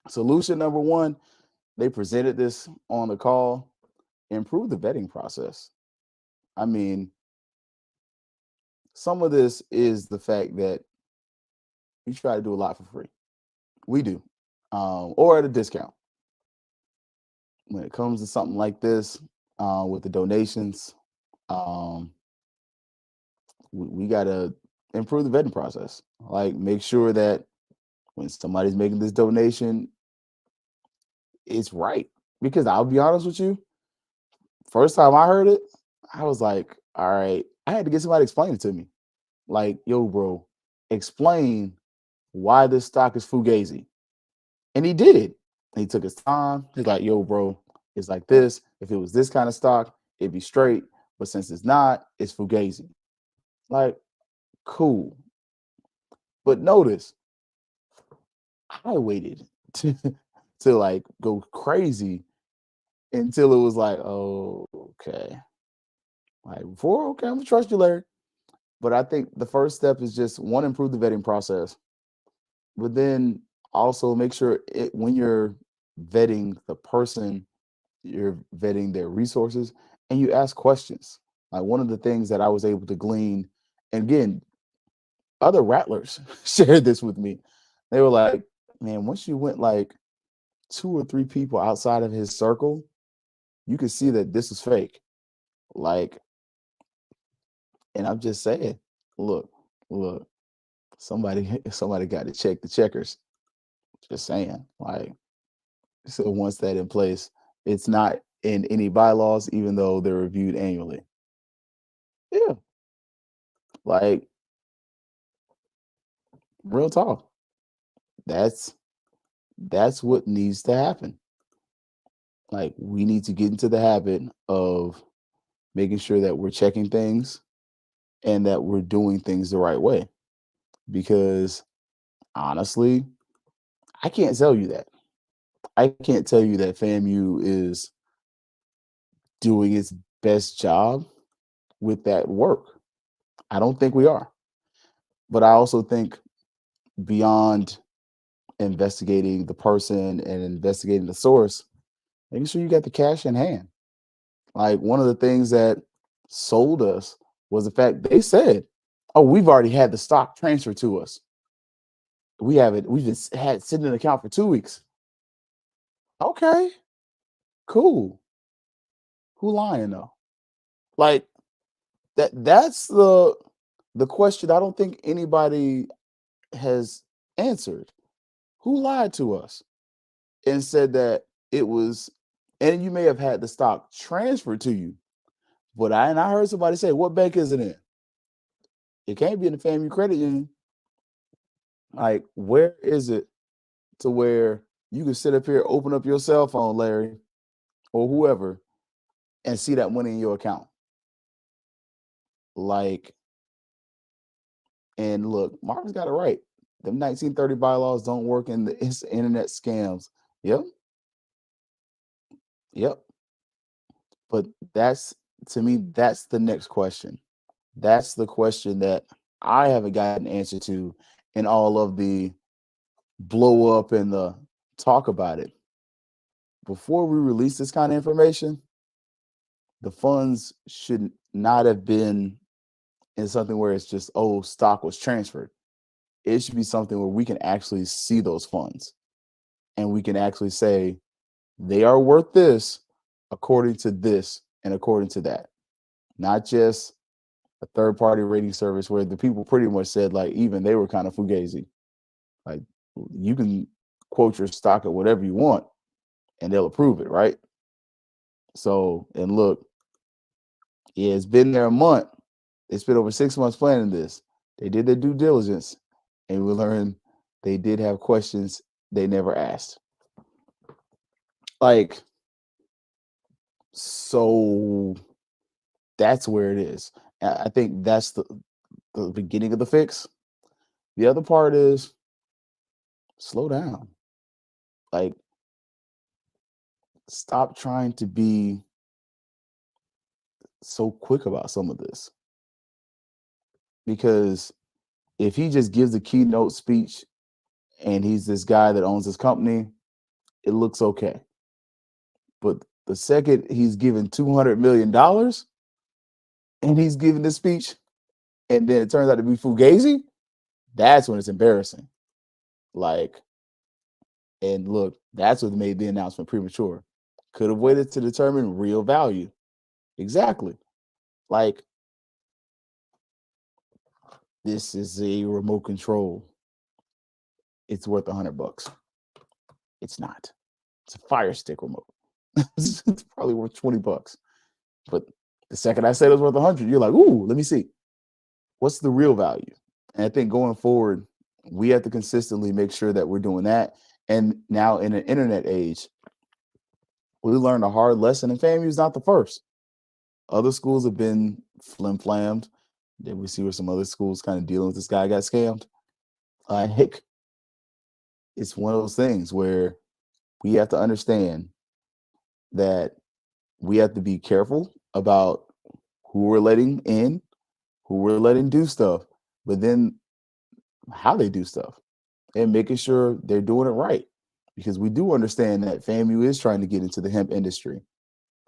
Solution number 1, they presented this on the call: improve the vetting process. I mean, some of this is the fact that we try to do a lot for free. We do, or at a discount. When it comes to something like this, with the donations, we got to improve the vetting process. Like, make sure that when somebody's making this donation, it's right. Because I'll be honest with you, first time I heard it, I was like, all right, I had to get somebody to explain it to me. Like, yo, bro, explain why this stock is fugazi. And he did it. He took his time. He's like, yo, bro, it's like this. If it was this kind of stock, it'd be straight. But since it's not, it's fugazi. Like, cool. But notice, I waited to like go crazy until it was like, oh, okay. Like before, okay, I'm gonna trust you, Larry. But I think the first step is just one, improve the vetting process, but then also make sure when you're vetting the person, you're vetting their resources, and you ask questions. Like one of the things that I was able to glean, and again, other rattlers shared this with me. They were like, man, once you went like 2 or 3 people outside of his circle, you could see that this is fake. Like, and I'm just saying, look, look, somebody got to check the checkers. Just saying. Like, so once that in place, it's not in any bylaws, even though they're reviewed annually. Yeah. Like, real talk. That's what needs to happen. Like, we need to get into the habit of making sure that we're checking things and that we're doing things the right way. Because honestly, I can't tell you that. I can't tell you that FAMU is doing its best job with that work. I don't think we are. But I also think beyond investigating the person and investigating the source, making sure you got the cash in hand. Like one of the things that sold us was the fact they said, "Oh, we've already had the stock transferred to us. We have it. We've just had sitting in the account for 2 weeks." Okay, cool. Who lying though? Like that's the question I don't think anybody has answered. Who lied to us and said that it was, and you may have had the stock transferred to you, but I heard somebody say, "What bank is it in?" It can't be in the FAMU credit union. Like, where is it to where you can sit up here, open up your cell phone, Larry, or whoever, and see that money in your account? Like, and look, Marvin's got it right. Them 1930 bylaws don't work in the internet scams. Yep, yep. But that's, to me, that's the next question. That's the question that I haven't gotten an answer to in all of the blow up and the talk about it. Before we release this kind of information, the funds should not have been in something where it's just, oh, stock was transferred. It should be something where we can actually see those funds and we can actually say they are worth this according to this and according to that. Not just a third party rating service where the people pretty much said, like, even they were kind of fugazi. Like, you can quote your stock at whatever you want and they'll approve it, right? So, and look, yeah, it's been there a month. They spent over 6 months planning this. They did their due diligence, and we learned they did have questions they never asked. Like, so that's where it is. I think that's the beginning of the fix. The other part is slow down. Like, stop trying to be so quick about some of this. Because if he just gives a keynote speech and he's this guy that owns his company, it looks okay. But the second he's given $200 million and he's giving this speech, and then it turns out to be fugazi, that's when it's embarrassing. Like, and look, that's what made the announcement premature. Could have waited to determine real value. Exactly. Like, this is a remote control. It's worth $100. It's not. It's a Fire Stick remote. It's probably worth $20. But the second I said it was worth 100, you're like, ooh, let me see. What's the real value? And I think going forward, we have to consistently make sure that we're doing that. And now in an internet age, we learned a hard lesson, and FAMU is not the first. Other schools have been flim-flammed. Then we see where some other schools kind of dealing with this guy got scammed. Heck, it's one of those things where we have to understand that we have to be careful about who we're letting in, who we're letting do stuff, but then how they do stuff and making sure they're doing it right. Because we do understand that FAMU is trying to get into the hemp industry.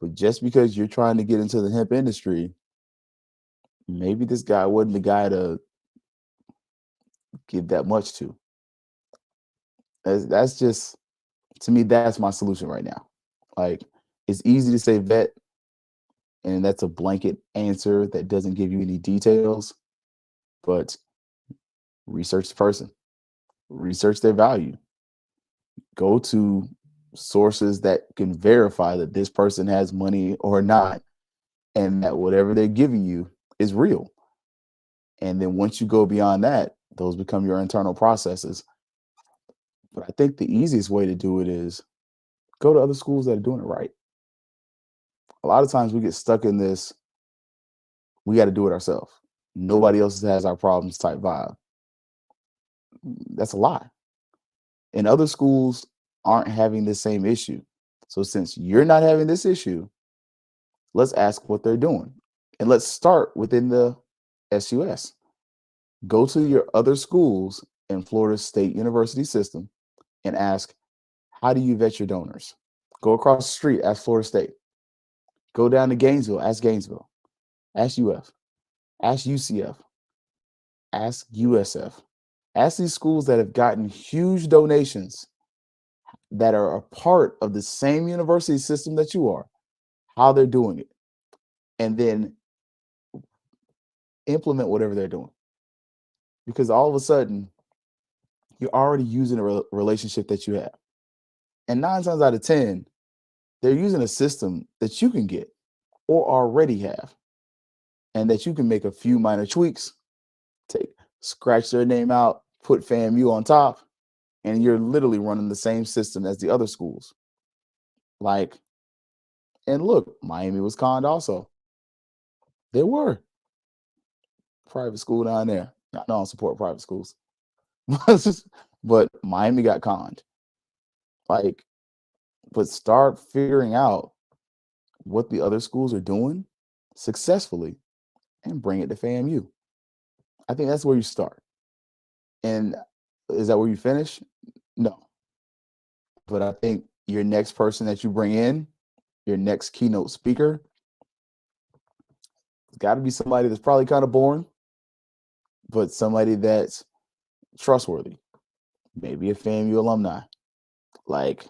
But just because you're trying to get into the hemp industry, maybe this guy wasn't the guy to give that much to. That's just, to me, that's my solution right now. Like, it's easy to say vet, and that's a blanket answer that doesn't give you any details, but research the person, research their value, go to sources that can verify that this person has money or not, and that whatever they're giving you is real. And then once you go beyond that, those become your internal processes. But I think the easiest way to do it is go to other schools that are doing it right. A lot of times we get stuck in this, we got to do it ourselves. Nobody else has our problems type vibe. That's a lie. And other schools aren't having the same issue. So since you're not having this issue, let's ask what they're doing. And let's start within the SUS. Go to your other schools in Florida State University system and ask, how do you vet your donors? Go across the street, ask Florida State. Go down to Gainesville, ask Gainesville. Ask UF. Ask UCF. Ask USF. Ask these schools that have gotten huge donations that are a part of the same university system that you are, how they're doing it. And then implement whatever they're doing. Because all of a sudden, you're already using a relationship that you have. And 9 times out of 10, they're using a system that you can get or already have, and that you can make a few minor tweaks, scratch their name out, put FAMU on top, and you're literally running the same system as the other schools. Like, and look, Miami was conned also. There were private school down there. I don't support private schools, but Miami got conned. Like, but start figuring out what the other schools are doing successfully and bring it to FAMU. I think that's where you start. And is that where you finish? No. But I think your next person that you bring in, your next keynote speaker, it's got to be somebody that's probably kind of boring, but somebody that's trustworthy. Maybe a FAMU alumni. Like,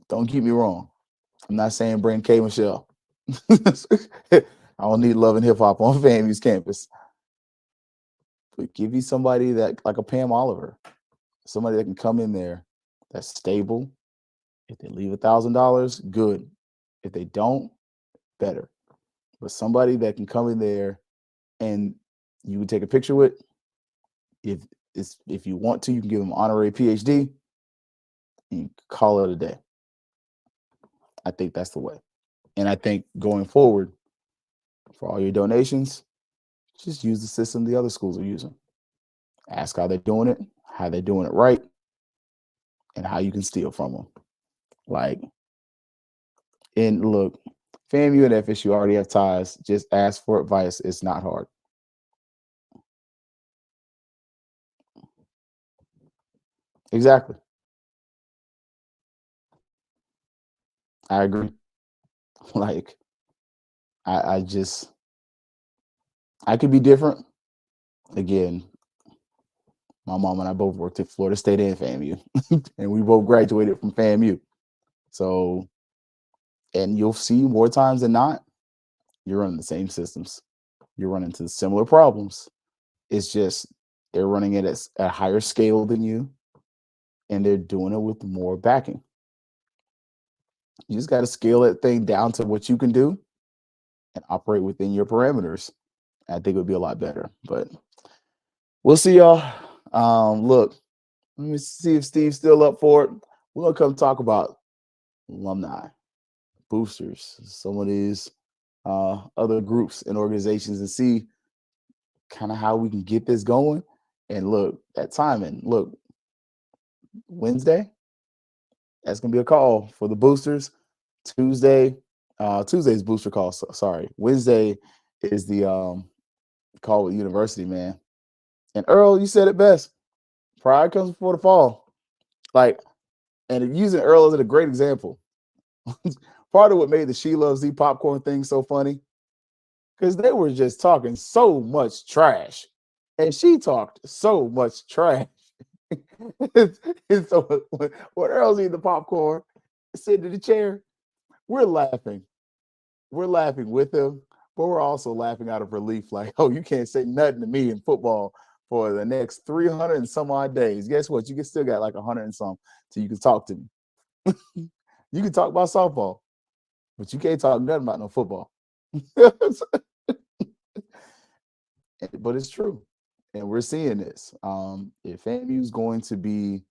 don't get me wrong. I'm not saying bring K. Michelle. I don't need Love and Hip Hop on FAMU's campus. But give you somebody that, like a Pam Oliver, somebody that can come in there that's stable. If they leave $1,000, good. If they don't, better. But somebody that can come in there and you can take a picture with. If you want to, you can give them an honorary PhD and call it a day. I think that's the way. And I think going forward, for all your donations, just use the system the other schools are using. Ask how they're doing it, how they're doing it right, and how you can steal from them. Like, and look, FAMU and FSU already have ties. Just ask for advice. It's not hard. Exactly. I agree. Like, I could be different. Again, my mom and I both worked at Florida State and FAMU, and we both graduated from FAMU. So, and you'll see more times than not, you're running the same systems. You're running into similar problems. It's just they're running it at a higher scale than you, and they're doing it with more backing. You just got to scale that thing down to what you can do and operate within your parameters. I think it would be a lot better, but we'll see, y'all. Look, let me see if Steve's still up for it. We're gonna come talk about alumni, boosters, some of these other groups and organizations, and see kind of how we can get this going. And look, that timing. Look, Wednesday, that's gonna be a call for the boosters. Tuesday, Tuesday's booster call. Sorry. Wednesday is the call with university, man. And Earl, you said it best. Pride comes before the fall. Like, and using Earl as a great example. Part of what made the She Loves Z popcorn thing so funny, because they were just talking so much trash. And she talked so much trash. And so when Earl's eating the popcorn, sitting in the chair, we're laughing. We're laughing with him, but we're also laughing out of relief. Like, oh, you can't say nothing to me in football for the next 300 and some odd days. Guess what? You can still got like 100 and some till you can talk to me. You can talk about softball, but you can't talk nothing about no football. But it's true. And we're seeing this. If FAMU is going to be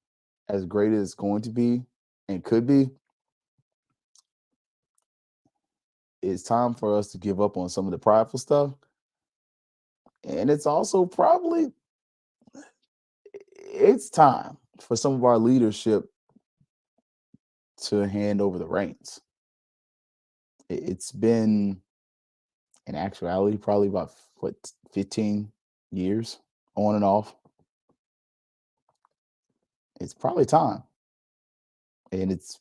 as great as it's going to be and could be, it's time for us to give up on some of the prideful stuff. And it's also probably, it's time for some of our leadership to hand over the reins. It's been, in actuality, probably about, 15 years on and off. It's probably time. And it's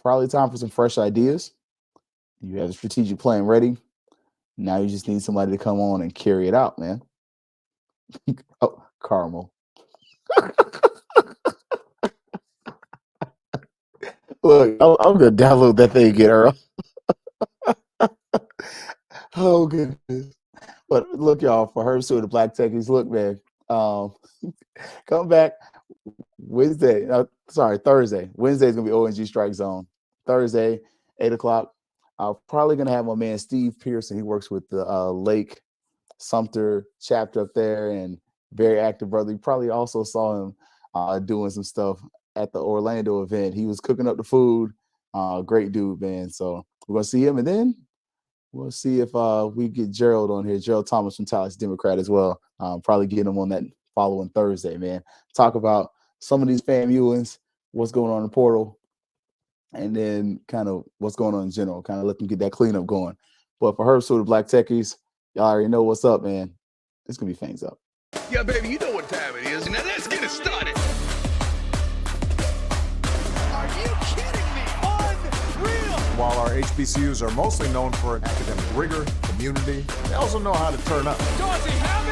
probably time for some fresh ideas. You have a strategic plan ready. Now you just need somebody to come on and carry it out, man. Oh, caramel. Look, I'm going to download that thing again, Earl. Oh, goodness. But look, y'all, for Herb Stewart, the Black Techies, look, man, come back Thursday. Wednesday is going to be ONG Strike Zone. Thursday, 8 o'clock. I'm probably going to have my man Steve Pearson. He works with the Lake Sumter chapter up there and very active brother. You probably also saw him doing some stuff at the Orlando event. He was cooking up the food. Great dude, man. So we're going to see him. And then we'll see if we get Gerald on here, Gerald Thomas from Tallahassee Democrat as well. Probably get him on that following Thursday, man. Talk about some of these FAMUans, what's going on in the portal, and then kind of what's going on in general, kind of let them get that cleanup going. But for Herb Stewart, the Black Techies, y'all already know what's up, man. It's going to be Fangs up. Yeah, baby, you know what time it is. Now let's get it started. Are you kidding me? Unreal! While our HBCUs are mostly known for academic rigor, community, they also know how to turn up. Dorsey, how